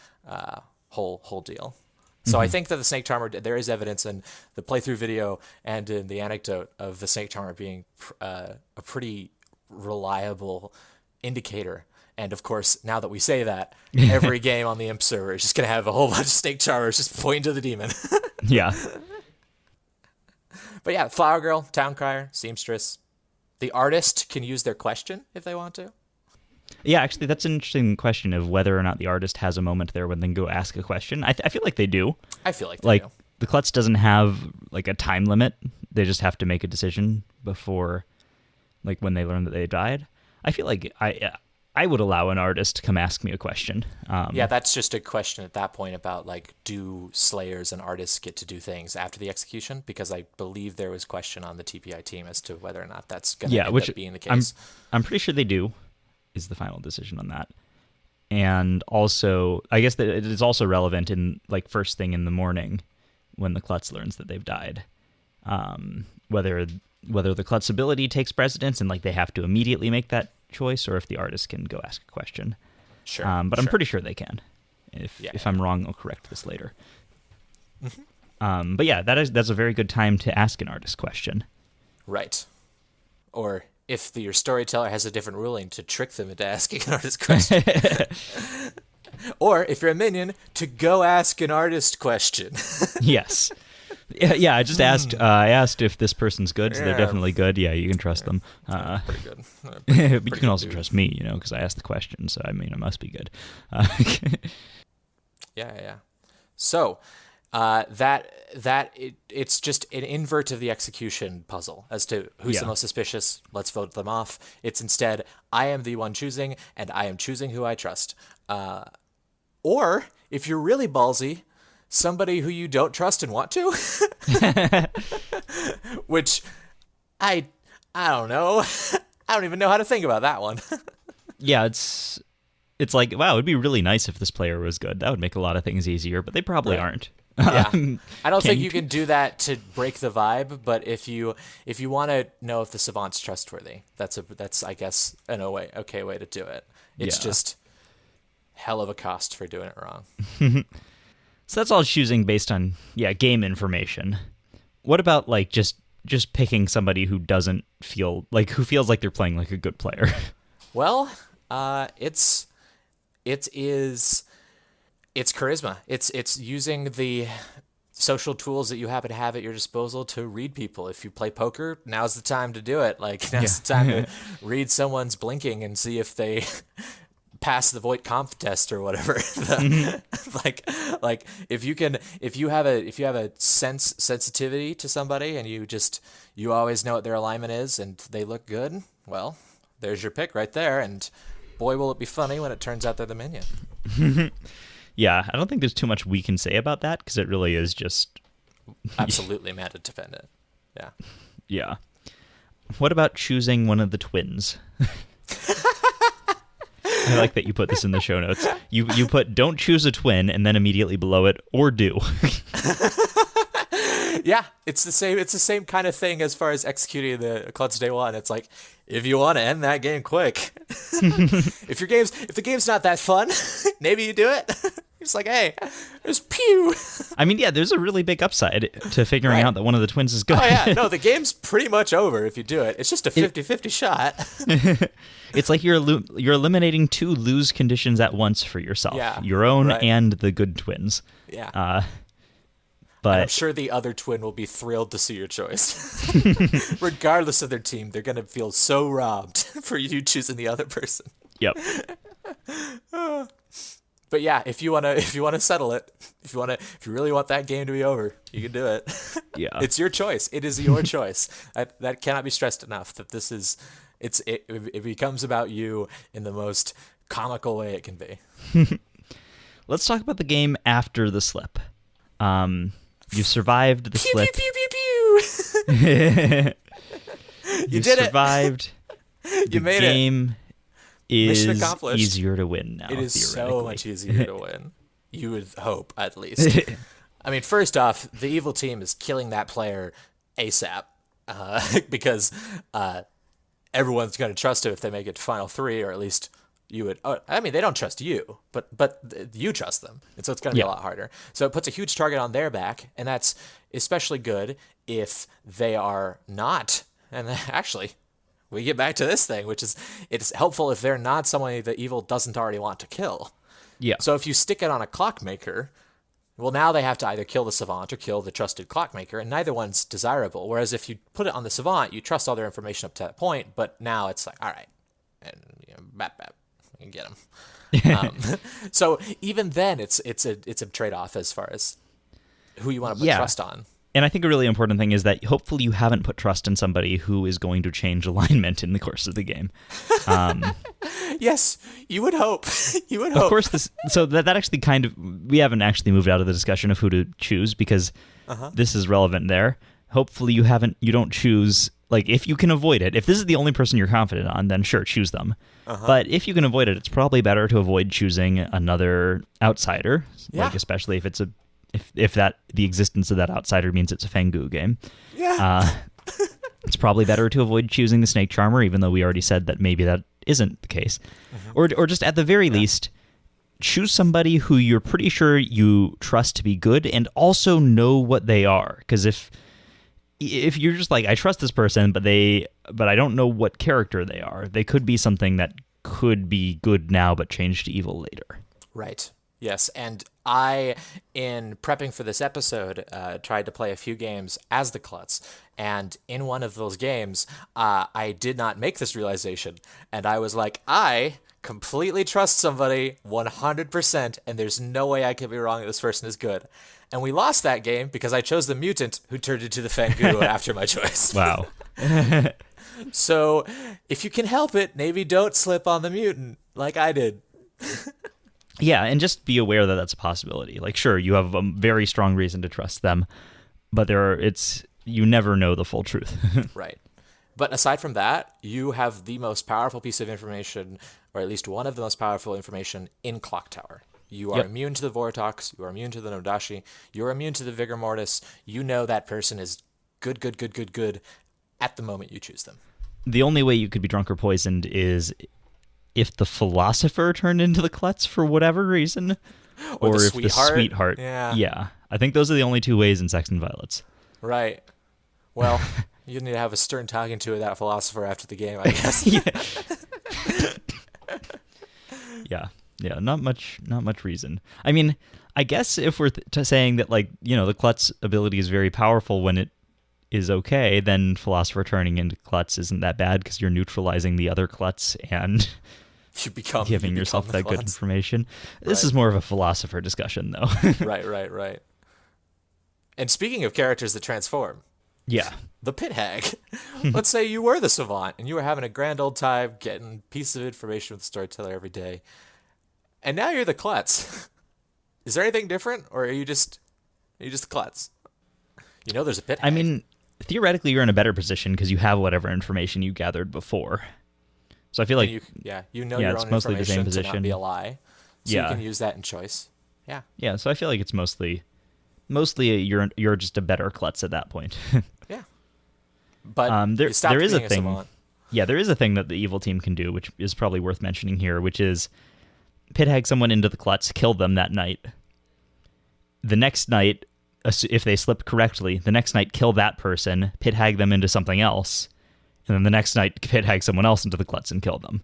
B: whole deal. So I think that the Snake Charmer, there is evidence in the playthrough video and in the anecdote of the Snake Charmer being a pretty reliable indicator. And of course, now that we say that, every game on the Imp server is just going to have a whole bunch of Snake Charmers just pointing to the demon.
A: Yeah.
B: But yeah, Flower Girl, Town Crier, Seamstress. The artist can use their question if they want to.
A: Yeah, actually, that's an interesting question of whether or not the artist has a moment there when they go ask a question. I feel like they do.
B: I feel like they do.
A: The Klutz doesn't have like a time limit. They just have to make a decision before, like, when they learn that they died. I feel like I would allow an artist to come ask me a question.
B: Yeah, that's just a question at that point about, like, do slayers and artists get to do things after the execution? Because I believe there was question on the TPI team as to whether or not that's going to end up being the case.
A: I'm pretty sure they do, is the final decision on that. And also, I guess that it is also relevant in, like, first thing in the morning when the Klutz learns that they've died. Whether the Klutz ability takes precedence and, like, they have to immediately make that choice, or if the artist can go ask a question.
B: Sure.
A: But I'm pretty sure they can. If I'm wrong, I'll correct this later.
B: Mm-hmm.
A: But yeah, that's a very good time to ask an artist question.
B: Right. Or if your storyteller has a different ruling, to trick them into asking an artist question. Or if you're a minion, to go ask an artist question.
A: Yes. Yeah, I just asked. I asked if this person's good, so they're definitely good. Yeah, you can trust them.
B: Pretty good.
A: But you can also trust me, because I asked the question. So I mean, I must be good.
B: Yeah. So it's just an invert of the execution puzzle as to who's the most suspicious. Let's vote them off. It's instead, I am the one choosing, and I am choosing who I trust. Or if you're really ballsy, somebody who you don't trust and want to, which I don't know. I don't even know how to think about that one.
A: Yeah, it's like, wow, it'd be really nice if this player was good. That would make a lot of things easier, but they probably aren't.
B: Yeah. I don't think you can do that to break the vibe, but if you want to know if the savant's trustworthy, that's I guess an okay way to do it. It's just hell of a cost for doing it wrong.
A: So that's all choosing based on game information. What about, like, just picking somebody who doesn't feel like, who feels like they're playing like a good player?
B: Well, it's charisma. It's using the social tools that you happen to have at your disposal to read people. If you play poker, now's the time to do it. Like, now's the time to read someone's blinking and see if they pass the Voight Kampf test or whatever. Like if you have a sensitivity to somebody, and you always know what their alignment is and they look good, well, there's your pick right there. And boy, will it be funny when it turns out they're the minion.
A: Yeah, I don't think there's too much we can say about that, because it really is just
B: absolutely meta dependent. Yeah.
A: Yeah. What about choosing one of the twins? I like that you put this in the show notes. You put don't choose a twin, and then immediately below it, or do.
B: Yeah, it's the same kind of thing as far as executing the Klutz Day 1. It's like, if you want to end that game quick, if the game's not that fun, maybe you do it. It's like, hey, there's pew.
A: I mean, yeah, there's a really big upside to figuring out that one of the twins is good.
B: Oh yeah, no, the game's pretty much over if you do it. It's just a 50-50 shot.
A: It's like you're eliminating two lose conditions at once for yourself.
B: Yeah,
A: your own and the good twins.
B: Yeah.
A: But
B: I'm sure the other twin will be thrilled to see your choice. Regardless of their team, they're going to feel so robbed for you choosing the other person.
A: Yep.
B: But yeah, if you want to settle it, if you really want that game to be over, you can do it.
A: Yeah.
B: It's your choice. It is your choice. That cannot be stressed enough, that it becomes about you in the most comical way it can be.
A: Let's talk about the game after the slip. You survived the slip.
B: Pew, pew, pew, pew, pew. You did
A: survived.
B: You made it.
A: The game is
B: Mission accomplished.
A: Easier to win now.
B: It is so much easier to win. You would hope, at least. I mean, first off, the evil team is killing that player ASAP, because everyone's going to trust him if they make it to Final 3, or at least you would. Oh, I mean, they don't trust you, but you trust them, and so it's going to be a lot harder. So it puts a huge target on their back, and that's especially good if they are not. And actually, we get back to this thing, which is, it's helpful if they're not someone the evil doesn't already want to kill.
A: Yeah.
B: So if you stick it on a clockmaker, well, now they have to either kill the savant or kill the trusted clockmaker, and neither one's desirable. Whereas if you put it on the savant, you trust all their information up to that point, but now it's like, all right, and bap, you can get them. So even then, it's a trade-off as far as who you want to put trust on.
A: And I think a really important thing is that hopefully you haven't put trust in somebody who is going to change alignment in the course of the game.
B: Yes, you would hope. You would hope.
A: Of course, that actually kind of, we haven't actually moved out of the discussion of who to choose because this is relevant there. Hopefully you don't choose, like, if you can avoid it. If this is the only person you're confident on, then sure, choose them. But if you can avoid it, it's probably better to avoid choosing another outsider, like especially if it's if the existence of that outsider means it's a Fengu game.
B: Yeah.
A: It's probably better to avoid choosing the Snake Charmer, even though we already said that maybe that isn't the case. Or just at the very least, choose somebody who you're pretty sure you trust to be good and also know what they are. Because if you're just like, I trust this person, but I don't know what character they are, they could be something that could be good now but change to evil later.
B: Right. Yes, and I, in prepping for this episode, tried to play a few games as the Klutz, and in one of those games, I did not make this realization, and I was like, I completely trust somebody 100%, and there's no way I could be wrong that this person is good. And we lost that game because I chose the mutant who turned into the Fengu after my choice.
A: Wow.
B: So, if you can help it, maybe don't slip on the mutant like I did.
A: Yeah, and just be aware that that's a possibility. Like, sure, you have a very strong reason to trust them, but you never know the full truth.
B: Right. But aside from that, you have the most powerful piece of information, or at least one of the most powerful information in Clocktower. You are immune to the Vortox, you are immune to the Nodashi, you are immune to the Vigor Mortis. You know that person is good at the moment you choose them.
A: The only way you could be drunk or poisoned is if the philosopher turned into the Klutz for whatever reason, or if the sweetheart. Yeah. I think those are the only two ways in Sects and Violets.
B: Right. Well, you need to have a stern talking to that philosopher after the game, I guess.
A: Yeah. Not much reason. I mean, I guess if we're saying that, like, the Klutz ability is very powerful when it is okay, then philosopher turning into Klutz isn't that bad because you're neutralizing the other Klutz and giving yourself that good information. This is more of a philosopher discussion, though.
B: Right. And speaking of characters that transform, the Pit Hag. Let's say you were the Savant and you were having a grand old time getting pieces of information with the Storyteller every day, and now you're the Klutz. Is there anything different, or are you just the Klutz? There's a Pit Hag.
A: I mean, theoretically, you're in a better position because you have whatever information you gathered before. So I feel like
B: your own
A: mostly the same
B: information
A: position.
B: to not be a lie, so you can use that in choice. Yeah.
A: So I feel like it's mostly you're just a better Klutz at that point.
B: Yeah. But
A: there is a thing.
B: Savant.
A: Yeah, there is a thing that the evil team can do, which is probably worth mentioning here, which is Pit Hag someone into the Klutz, kill them that night. The next night, if they slip correctly, the next night kill that person, Pit Hag them into something else, and then the next night Pit Hag someone else into the Klutz and kill them.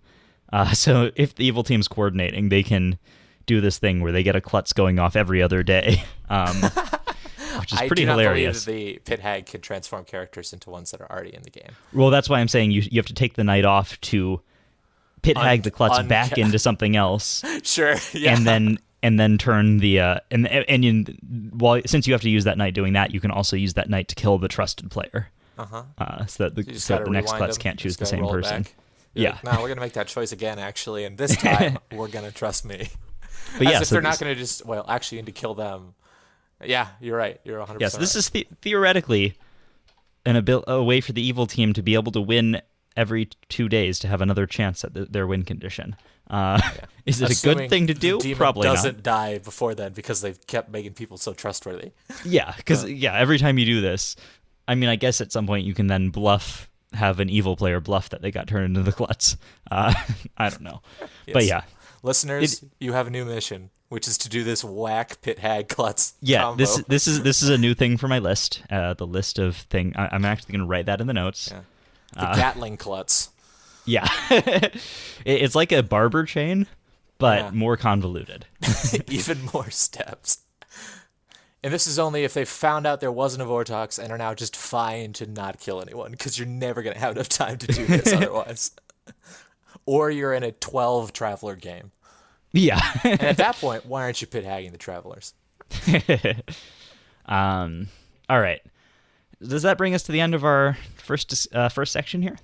A: So if the evil team's coordinating, they can do this thing where they get a Klutz going off every other day, which is pretty hilarious.
B: I do not believe the Pit Hag can transform characters into ones that are already in the game.
A: Well, that's why I'm saying you have to take the night off to Pit Hag the Klutz back into something else.
B: Sure, yeah.
A: And then turn the since you have to use that night doing that, you can also use that night to kill the trusted player. So that the next Klutz can't choose the same person.
B: Like, no, we're gonna make that choice again, actually, and this time we're gonna trust me.
A: But
B: if they're not gonna actually need to kill them. Yeah, you're right. You're 100%.
A: Yes, this is theoretically a way for the evil team to be able to win every 2 days to have another chance at their win condition. Is it
B: Assuming
A: a good thing to do?
B: The demon
A: Probably
B: doesn't die before then because they've kept making people so trustworthy.
A: Yeah, because every time you do this, I mean, I guess at some point you can then have an evil player bluff that they got turned into the Klutz. I don't know, but yeah,
B: listeners, you have a new mission, which is to do this whack Pit Hag Klutz.
A: Yeah,
B: combo.
A: this is a new thing for my list. The list of thing I'm actually going to write that in the notes.
B: Yeah. The Gatling Klutz.
A: Yeah, it's like a barber chain, but more convoluted.
B: Even more steps. And this is only if they found out there wasn't a Vortox and are now just fine to not kill anyone, because you're never going to have enough time to do this otherwise. Or you're in a 12 Traveler game.
A: Yeah.
B: And at that point, why aren't you Pit Hagging the Travelers?
A: All right. does that bring us to the end of our first section here?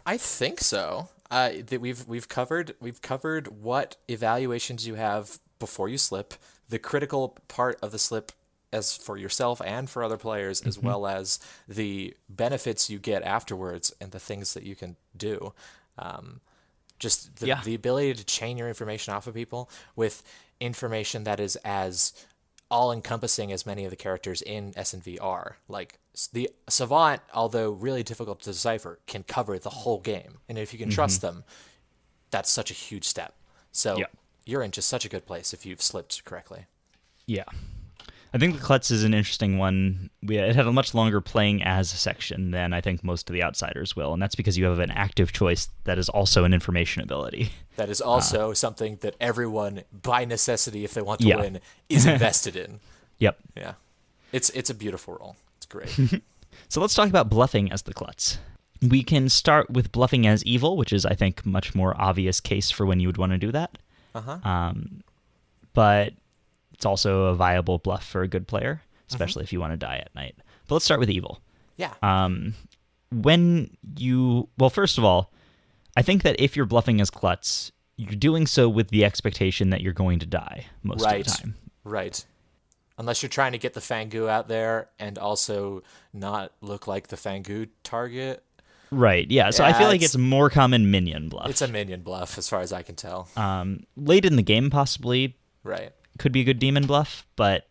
B: I think so. That we've covered what evaluations you have before you slip, the critical part of the slip as for yourself and for other players, as well as the benefits you get afterwards and the things that you can do. Just the ability to chain your information off of people with information that is as all-encompassing as many of the characters in S&V are. Like, the Savant, although really difficult to decipher, can cover the whole game. And if you can trust them, that's such a huge step. So you're in just such a good place if you've slipped correctly.
A: Yeah. I think the Klutz is an interesting one. It had a much longer playing as section than I think most of the Outsiders will, and that's because you have an active choice that is also an information ability.
B: That is also something that everyone, by necessity, if they want to win, is invested in.
A: Yep.
B: Yeah. It's a beautiful role. It's great.
A: So let's talk about bluffing as the Klutz. We can start with bluffing as evil, which is, I think, much more obvious case for when you would want to do that. But it's also a viable bluff for a good player, especially if you want to die at night. But let's start with evil.
B: Yeah.
A: Well, first of all, I think that if you're bluffing as Klutz, you're doing so with the expectation that you're going to die most of the time.
B: Right. Unless you're trying to get the Fangu out there and also not look like the Fangu target.
A: Right, yeah. So I feel like it's more common minion bluff.
B: It's a minion bluff, as far as I can tell.
A: Late in the game, possibly.
B: Right.
A: Could be a good demon bluff, but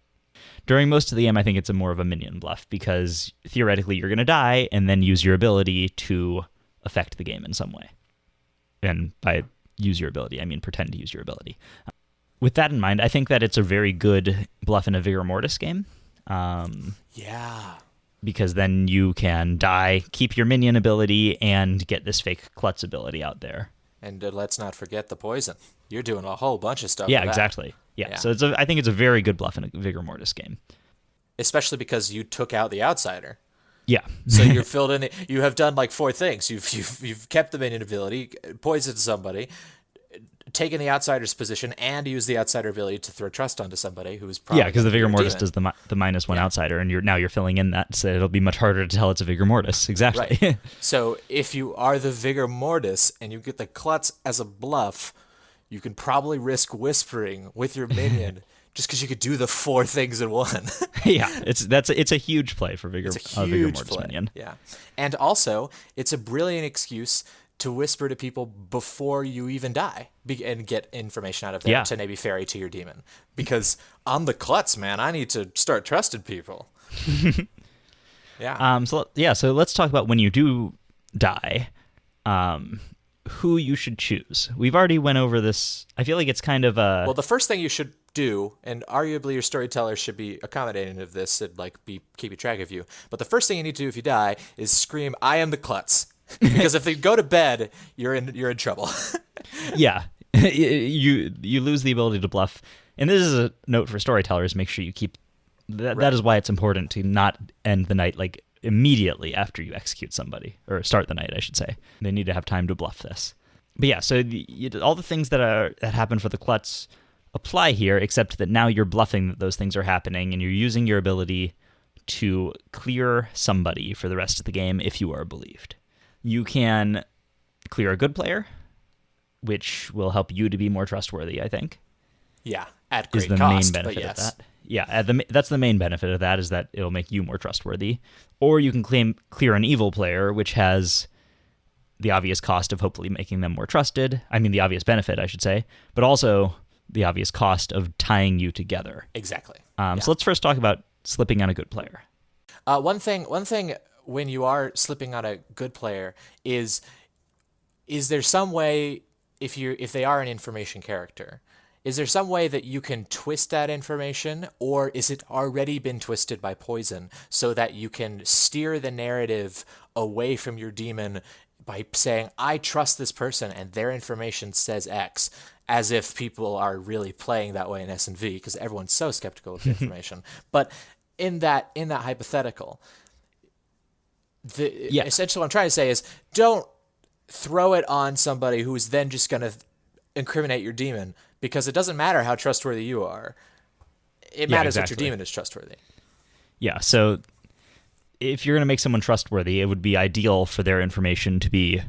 A: during most of the game, I think it's more of a minion bluff because theoretically you're going to die and then use your ability to affect the game in some way. And by use your ability, I mean pretend to use your ability. With that in mind, I think that it's a very good bluff in a Vigor Mortis game. Because then you can die, keep your minion ability, and get this fake Klutz ability out there.
B: And let's not forget the poison. You're doing a whole bunch of stuff.
A: Yeah, exactly. Yeah. So I think it's a very good bluff in a Vigor Mortis game.
B: Especially because you took out the Outsider.
A: Yeah.
B: So you're filled in. You have done like 4 things. You've kept the minion ability, poisoned somebody, taken the Outsider's position, and used the Outsider ability to throw trust onto somebody who's probably
A: because the Vigor Mortis does the -1 Outsider, and you're filling in that, so it'll be much harder to tell it's a Vigor Mortis. Exactly.
B: Right. So if you are the Vigor Mortis and you get the Klutz as a bluff, you can probably risk whispering with your minion just because you could do the 4 things in one.
A: Yeah, it's a huge play for Vigor Mortis minion.
B: Yeah, and also it's a brilliant excuse to whisper to people before you even die and get information out of them to maybe ferry to your demon. Because I'm the Klutz, man. I need to start trusting people. Yeah.
A: So let's talk about when you do die, who you should choose. We've already went over this. I feel like it's kind of a...
B: Well, the first thing you should do, and arguably your storyteller should be accommodating of this and be keeping track of you, but the first thing you need to do if you die is scream, "I am the Klutz." Because if they go to bed, you're in trouble.
A: Yeah, you lose the ability to bluff. And this is a note for storytellers: make sure you keep that. That is why it's important to not end the night like immediately after you execute somebody, or start the night, I should say. They need to have time to bluff this. But yeah, so all the things that happen for the Klutz apply here, except that now you're bluffing that those things are happening, and you're using your ability to clear somebody for the rest of the game if you are believed. You can clear a good player, which will help you to be more trustworthy, I think.
B: Yeah, at great
A: is the
B: cost,
A: main benefit
B: yes.
A: of that. Yeah, that's the main benefit of that, is that it'll make you more trustworthy. Or you can clear an evil player, which has the obvious cost of hopefully making them more trusted. I mean, the obvious benefit, I should say, but also the obvious cost of tying you together.
B: Exactly.
A: So let's first talk about slipping on a good player.
B: One thing when you are slipping on a good player is there some way, if they are an information character, is there some way that you can twist that information, or is it already been twisted by poison so that you can steer the narrative away from your demon by saying, I trust this person and their information says X, as if people are really playing that way in S&V, because everyone's so skeptical of the information. But in that hypothetical, essentially what I'm trying to say is, don't throw it on somebody who is then just going to incriminate your demon, because it doesn't matter how trustworthy you are. It matters that your demon is trustworthy.
A: Yeah, so if you're going to make someone trustworthy, it would be ideal for their information to be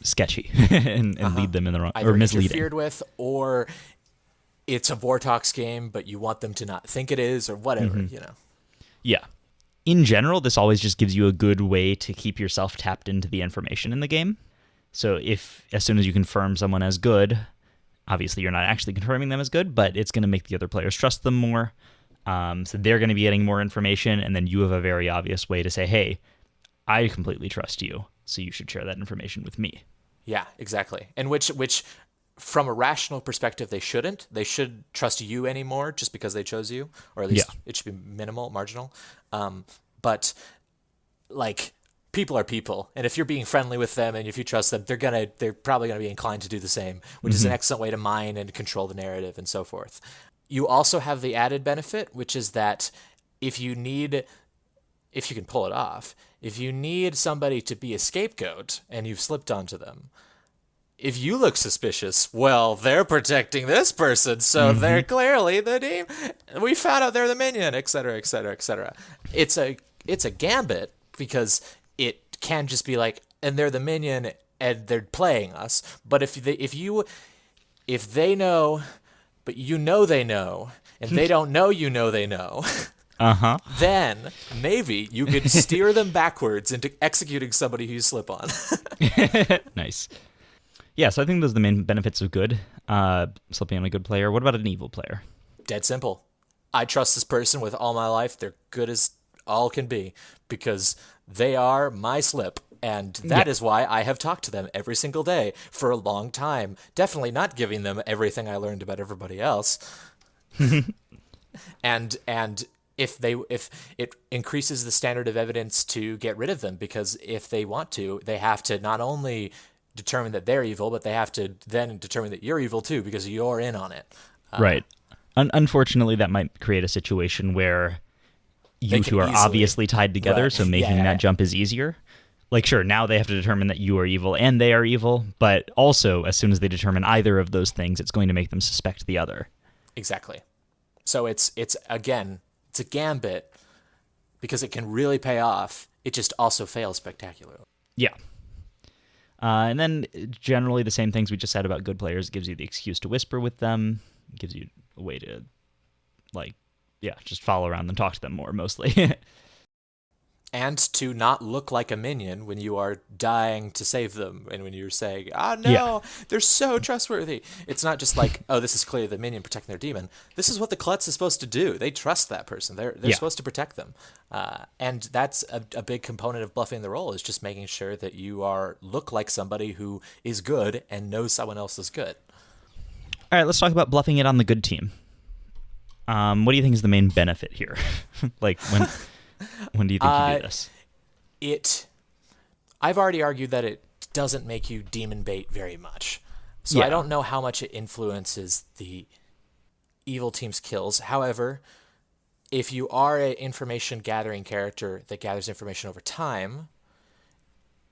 A: sketchy and lead them in the wrong,
B: either
A: or misleading.
B: Interfered with, or it's a Vortox game, but you want them to not think it is, or whatever, you know.
A: Yeah. In general, this always just gives you a good way to keep yourself tapped into the information in the game. So if, as soon as you confirm someone as good, obviously you're not actually confirming them as good, but it's going to make the other players trust them more. So they're going to be getting more information, and then you have a very obvious way to say, hey, I completely trust you, so you should share that information with me.
B: Yeah, exactly. And which from a rational perspective, they shouldn't. They should trust you anymore just because they chose you, or at least it should be minimal, marginal. But like, people are people, and if you're being friendly with them and if you trust them, they're probably gonna be inclined to do the same, which is an excellent way to mine and control the narrative and so forth. You also have the added benefit, which is that if you can pull it off, if you need somebody to be a scapegoat and you've slipped onto them, if you look suspicious, well, they're protecting this person, so they're clearly the team. We found out they're the minion, etc., etc., etc. It's a gambit, because it can just be like, and they're the minion and they're playing us. But if they know, but you know they know, and they don't know you know they know, then maybe you could steer them backwards into executing somebody who you slip on.
A: Nice. Yeah, so I think those are the main benefits of good, slipping on a good player. What about an evil player?
B: Dead simple. I trust this person with all my life. They're good as all can be, because they are my slip. And that is why I have talked to them every single day for a long time. Definitely not giving them everything I learned about everybody else. and if it increases the standard of evidence to get rid of them, because if they want to, they have to not only determine that they're evil, but they have to then determine that you're evil too, because you're in on it.
A: Right. Unfortunately, that might create a situation where you two are obviously tied together, so making that jump is easier. Like, sure, now they have to determine that you are evil and they are evil, but also, as soon as they determine either of those things, it's going to make them suspect the other. Exactly.
B: So it's a gambit, because it can really pay off. It just also fails spectacularly.
A: Yeah. And then generally the same things we just said about good players. It gives you the excuse to whisper with them. It gives you a way to, just follow around and talk to them more, mostly.
B: And to not look like a minion when you are dying to save them, and when you're saying, no, they're so trustworthy. It's not just like, oh, this is clearly the minion protecting their demon. This is what the Klutz is supposed to do. They trust that person. They're supposed to protect them. And that's a big component of bluffing the role, is just making sure that you look like somebody who is good and knows someone else is good.
A: All right, let's talk about bluffing it on the good team. What do you think is the main benefit here? When do you think you do this?
B: I've already argued that it doesn't make you demon bait very much. So I don't know how much it influences the evil team's kills. However, if you are an information gathering character that gathers information over time,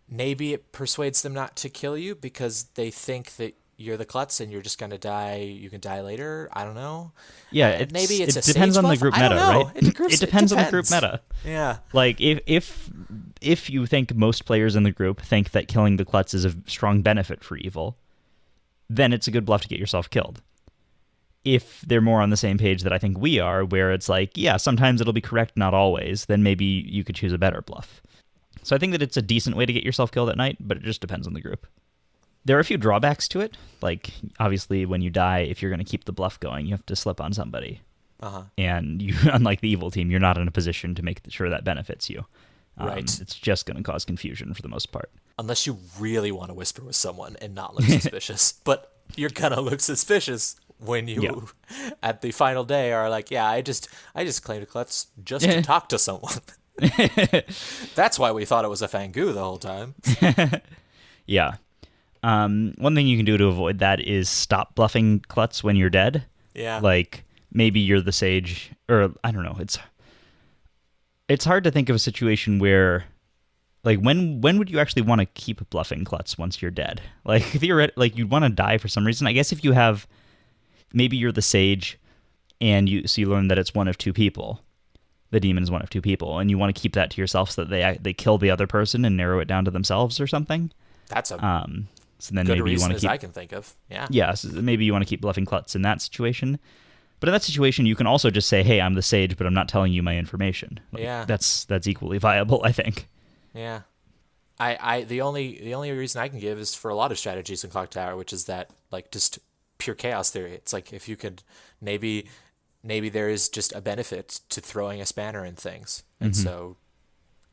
B: maybe it persuades them not to kill you because they think that you're the Klutz and you're just going to die. You can die later. I don't know.
A: Yeah, it depends on the group meta, right? It depends on the group meta.
B: Yeah.
A: Like, if you think most players in the group think that killing the Klutz is a strong benefit for evil, then it's a good bluff to get yourself killed. If they're more on the same page that I think we are, where it's like, yeah, sometimes it'll be correct, not always, then maybe you could choose a better bluff. So I think that it's a decent way to get yourself killed at night, but it just depends on the group. There are a few drawbacks to it. Like, obviously, when you die, if you're going to keep the bluff going, you have to slip on somebody. And you, unlike the evil team, you're not in a position to make sure that benefits you.
B: Right.
A: It's just going to cause confusion for the most part.
B: Unless you really want to whisper with someone and not look suspicious. But you're going to look suspicious when you, at the final day, are like, I just claimed a Klutz just to talk to someone. That's why we thought it was a Fangu the whole time.
A: Yeah. One thing you can do to avoid that is stop bluffing Klutz when you're dead.
B: Yeah.
A: Like, maybe you're the sage, or I don't know. It's hard to think of a situation where, like, when would you actually want to keep bluffing Klutz once you're dead? Like, like you'd want to die for some reason. I guess if you have, maybe you're the sage, and you learn that it's one of two people, the demon is one of two people, and you want to keep that to yourself so that they kill the other person and narrow it down to themselves or something.
B: That's a
A: so then
B: good
A: maybe you
B: reason
A: want to keep,
B: as I can think of. Yeah.
A: Yeah, so maybe you want to keep bluffing Klutz in that situation. But in that situation, you can also just say, "Hey, I'm the sage, but I'm not telling you my information."
B: Yeah.
A: That's equally viable, I think.
B: Yeah. The only reason I can give is for a lot of strategies in Clocktower, which is that like just pure chaos theory. It's like if you could maybe there is just a benefit to throwing a spanner in things. And so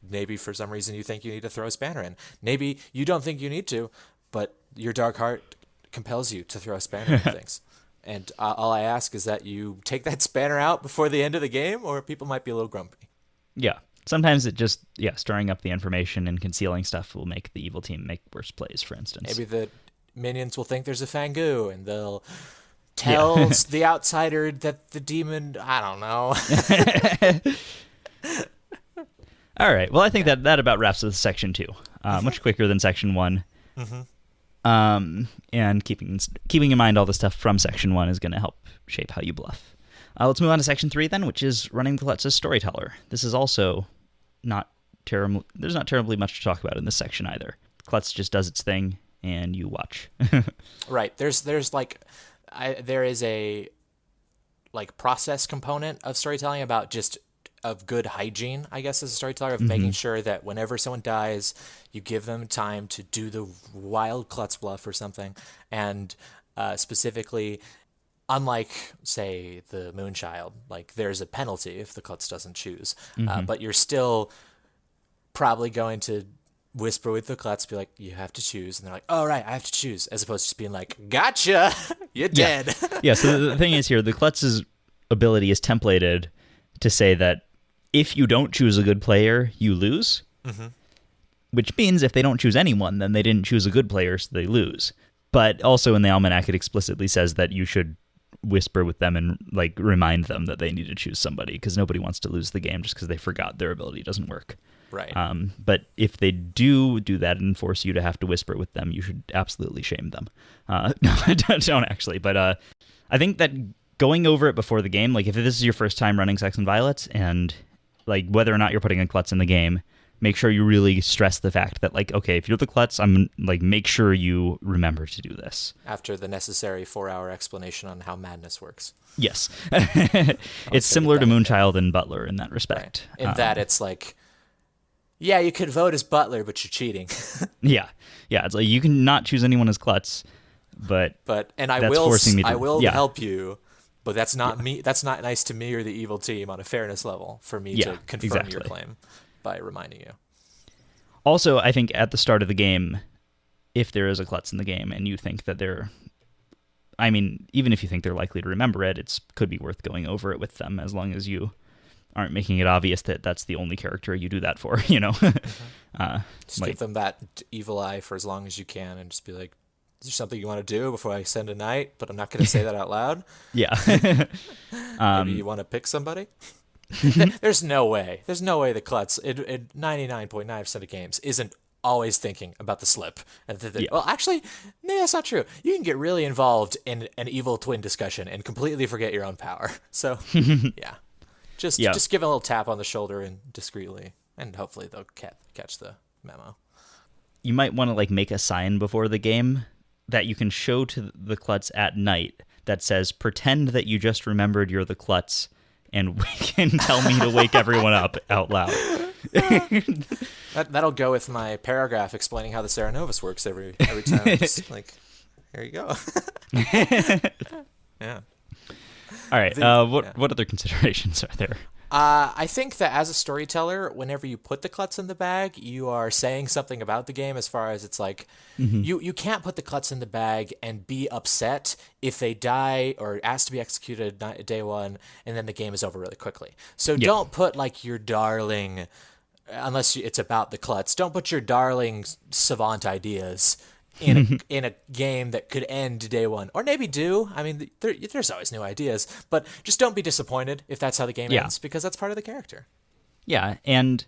B: maybe for some reason you think you need to throw a spanner in. Maybe you don't think you need to, but your dark heart compels you to throw a spanner in things. And all I ask is that you take that spanner out before the end of the game, or people might be a little grumpy.
A: Yeah. Sometimes it just, stirring up the information and concealing stuff will make the evil team make worse plays, for instance.
B: Maybe the minions will think there's a Fangu, and they'll tell the outsider that the demon, I don't know.
A: All right. Well, I think that about wraps up Section 2. Much quicker than Section 1. And keeping in mind all the stuff from Section 1 is going to help shape how you bluff. Let's move on to Section 3 then, which is running the Klutz as Storyteller. This is also there's not terribly much to talk about in this section either. Klutz just does its thing, and you watch.
B: Right. There is a like process component of storytelling about just of good hygiene, I guess, as a storyteller, of making sure that whenever someone dies, you give them time to do the wild Klutz bluff or something. And specifically, unlike, say, the Moonchild, like there's a penalty if the Klutz doesn't choose, but you're still probably going to whisper with the Klutz, be like, you have to choose. And they're like, oh, right, I have to choose, as opposed to just being like, gotcha, you're dead.
A: Yeah, so the thing is here, the Klutz's ability is templated to say that if you don't choose a good player, you lose. Which means if they don't choose anyone, then they didn't choose a good player, so they lose. But also in the Almanac, it explicitly says that you should whisper with them and like remind them that they need to choose somebody, because nobody wants to lose the game just because they forgot their ability doesn't work.
B: Right.
A: But if they do that and force you to have to whisper with them, you should absolutely shame them. No, don't actually. But I think that going over it before the game, like if this is your first time running Sects and Violets, and like whether or not you're putting a Klutz in the game, make sure you really stress the fact that like, okay, if you're the Klutz, I'm like, make sure you remember to do this.
B: After the necessary 4-hour explanation on how madness works.
A: Yes. It's similar to Moonchild and Butler in that respect.
B: Right. In that it's like, yeah, you could vote as Butler, but you're cheating.
A: Yeah. It's like you can not choose anyone as Klutz, but
B: I will help you. But that's not me. That's not nice to me or the evil team on a fairness level for me to confirm your claim by reminding you.
A: Also, I think at the start of the game, if there is a Klutz in the game and you think that even if you think they're likely to remember it, it could be worth going over it with them, as long as you aren't making it obvious that that's the only character you do that for, you know?
B: Just give them that evil eye for as long as you can and just be like, is there something you want to do before I send a knight? But I'm not going to say that out loud.
A: Yeah.
B: Maybe you want to pick somebody? There's no way the Klutz, in 99.9% of games, isn't always thinking about the slip. Well, actually, no, that's not true. You can get really involved in an evil twin discussion and completely forget your own power. So, yeah. Just give a little tap on the shoulder and discreetly, and hopefully they'll catch the memo.
A: You might want to like make a sign before the game that you can show to the Klutz at night that says, pretend that you just remembered you're the Klutz and tell me to wake everyone up out loud.
B: That'll go with my paragraph explaining how the Serenovus works every time. Just like, here you go. Yeah.
A: All right. What other considerations are there?
B: I think that as a storyteller, whenever you put the Klutz in the bag, you are saying something about the game, as far as it's like, you can't put the Klutz in the bag and be upset if they die or asked to be executed day one, and then the game is over really quickly. So don't put like your darling, unless it's about the Klutz, don't put your darling savant ideas in a game that could end day one, or maybe do. I mean, there's always new ideas, but just don't be disappointed if that's how the game ends, because that's part of the character. Yeah,
A: and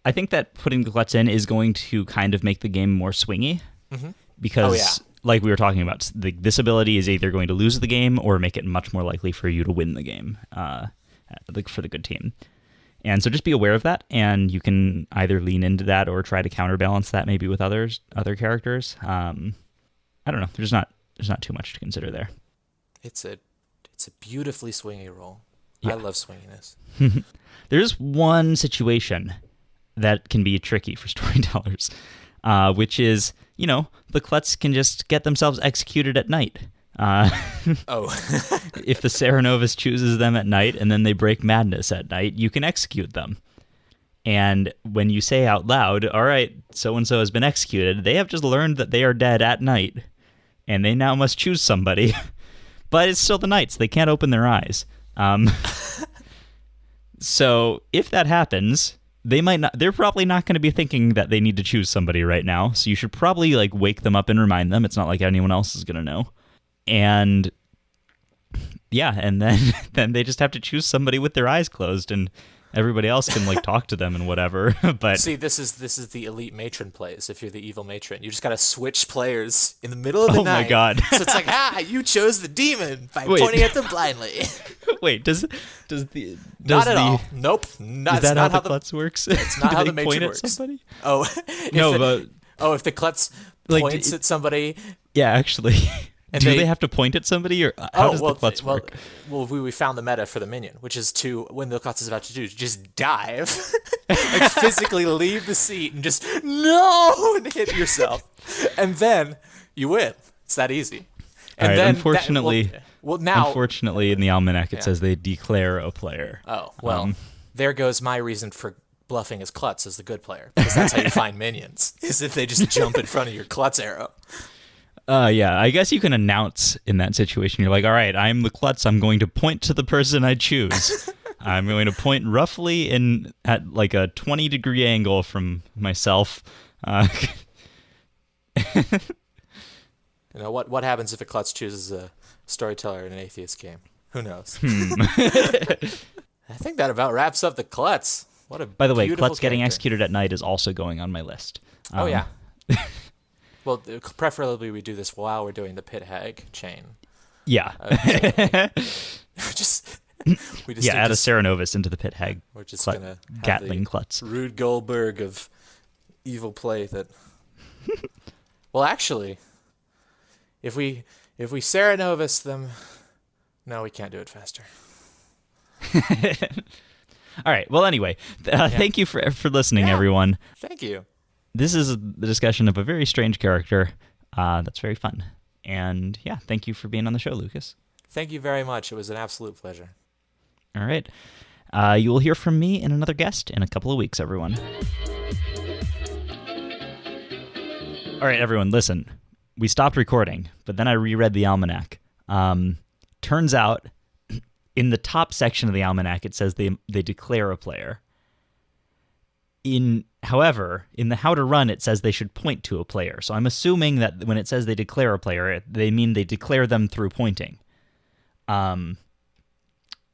A: I think that putting the Klutz in is going to kind of make the game more swingy, because like we were talking about, this ability is either going to lose the game or make it much more likely for you to win the game, for the good team. And so just be aware of that, and you can either lean into that or try to counterbalance that maybe with other characters. I don't know. There's not too much to consider there.
B: It's a beautifully swingy roll.
A: Yeah.
B: I love swinginess.
A: There's one situation that can be tricky for storytellers, which is, the Klutz can just get themselves executed at night. If the Serenovus chooses them at night and then they break madness at night, you can execute them. And when you say out loud, all right, so-and-so has been executed, they have just learned that they are dead at night, and they now must choose somebody. But it's still the night, so they can't open their eyes. So if that happens, they're probably not going to be thinking that they need to choose somebody right now. So you should probably wake them up and remind them. It's not like anyone else is going to know. And yeah, and then they just have to choose somebody with their eyes closed, and everybody else can talk to them and whatever. But
B: see, this is the elite matron plays. If you're the evil matron, you just gotta switch players in the middle of the night.
A: Oh my god!
B: So it's like, you chose the demon by pointing at them blindly.
A: Wait, does
B: not at all? Nope.
A: Is that how the Klutz works?
B: It's not how the matron
A: point
B: works.
A: At somebody?
B: Oh if the Klutz points at somebody.
A: Yeah, actually.
B: And
A: do they have to point at somebody, or how does the Klutz work?
B: Well, we found the meta for the minion, which is when the Klutz is about to do, just dive, physically leave the seat and just and hit yourself, and then you win. It's that easy. And
A: right,
B: then
A: unfortunately, in the almanac it says they declare a player.
B: Oh well, there goes my reason for bluffing as Klutz as the good player, because that's how you find minions, is if they just jump in front of your Klutz arrow.
A: Yeah, I guess you can announce in that situation. You're like, all right, I'm the Klutz. I'm going to point to the person I choose. I'm going to point roughly at a 20-degree angle from myself.
B: What happens if a Klutz chooses a storyteller in an atheist game? Who knows? I think that about wraps up the Klutz.
A: By the way, Klutz getting executed at night is also going on my list.
B: Oh yeah. Well, preferably we do this while we're doing the pit hag chain.
A: Yeah.
B: Add a
A: Serenovus into the pit hag.
B: We're just gonna
A: Gatling Klutz.
B: Rude Goldberg of evil play that. Well, actually, if we Serenovus them, no, we can't do it faster.
A: All right. Well, anyway, thank you for listening, everyone.
B: Thank you.
A: This is the discussion of a very strange character that's very fun. And yeah, thank you for being on the show, Lucas.
B: Thank you very much. It was an absolute pleasure.
A: All right. You will hear from me and another guest in a couple of weeks, everyone. All right, everyone, listen. We stopped recording, but then I reread the almanac. Turns out, in the top section of the almanac, it says they declare a player. However, in the how to run, it says they should point to a player. So I'm assuming that when it says they declare a player, they mean they declare them through pointing.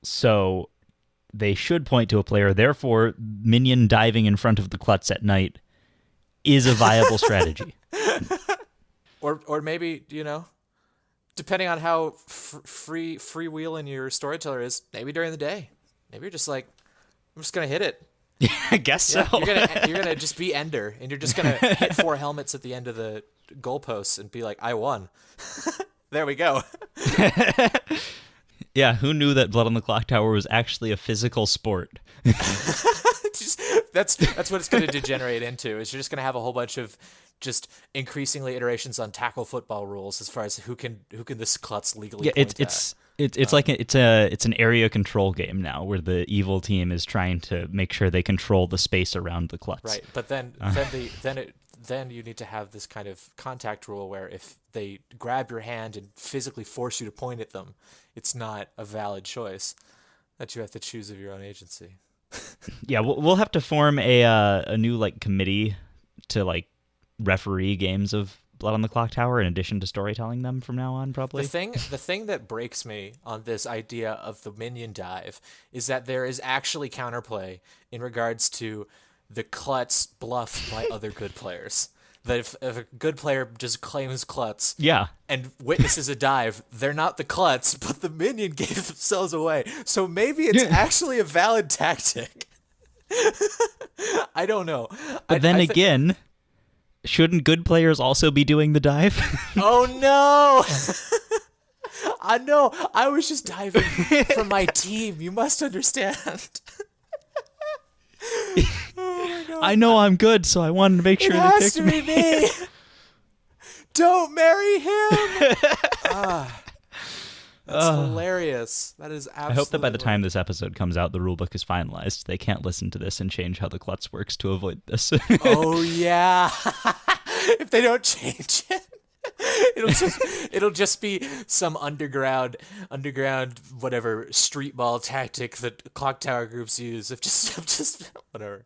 A: So they should point to a player. Therefore, minion diving in front of the Klutz at night is a viable strategy.
B: Or maybe, depending on how freewheeling your storyteller is, maybe during the day. Maybe you're just like, I'm just going to hit it.
A: Yeah, I guess so.
B: You're gonna just be Ender, and you're just gonna hit 4 helmets at the end of the goalposts and be like, I won. There we go.
A: Yeah, who knew that Blood on the Clocktower was actually a physical sport?
B: That's what it's gonna degenerate into. Is you're just gonna have a whole bunch of just increasingly iterations on tackle football rules as far as who can this Klutz legally point at.
A: It's an area control game now where the evil team is trying to make sure they control the space around the Klutz.
B: Right, but then you need to have this kind of contact rule where if they grab your hand and physically force you to point at them, it's not a valid choice that you have to choose of your own agency.
A: Yeah, we'll have to form a new committee to referee games of Blood on the Clocktower in addition to storytelling them from now on, probably.
B: The thing that breaks me on this idea of the minion dive is that there is actually counterplay in regards to the Klutz bluff by other good players. That if a good player just claims Klutz and witnesses a dive, they're not the Klutz, but the minion gave themselves away. So maybe it's actually a valid tactic. I don't know.
A: But then again, shouldn't good players also be doing the dive?
B: Oh no! I know. I was just diving for my team. You must understand. Oh my God.
A: I know I'm good, so I wanted to make sure
B: It
A: they
B: has
A: picked
B: to
A: me.
B: be me. Don't marry him. That's hilarious. That is absolutely.
A: I hope that by the time this episode comes out, the rulebook is finalized. They can't listen to this and change how the Klutz works to avoid this.
B: Oh yeah. If they don't change it, it'll just be some underground whatever street ball tactic that Clocktower groups use of just whatever.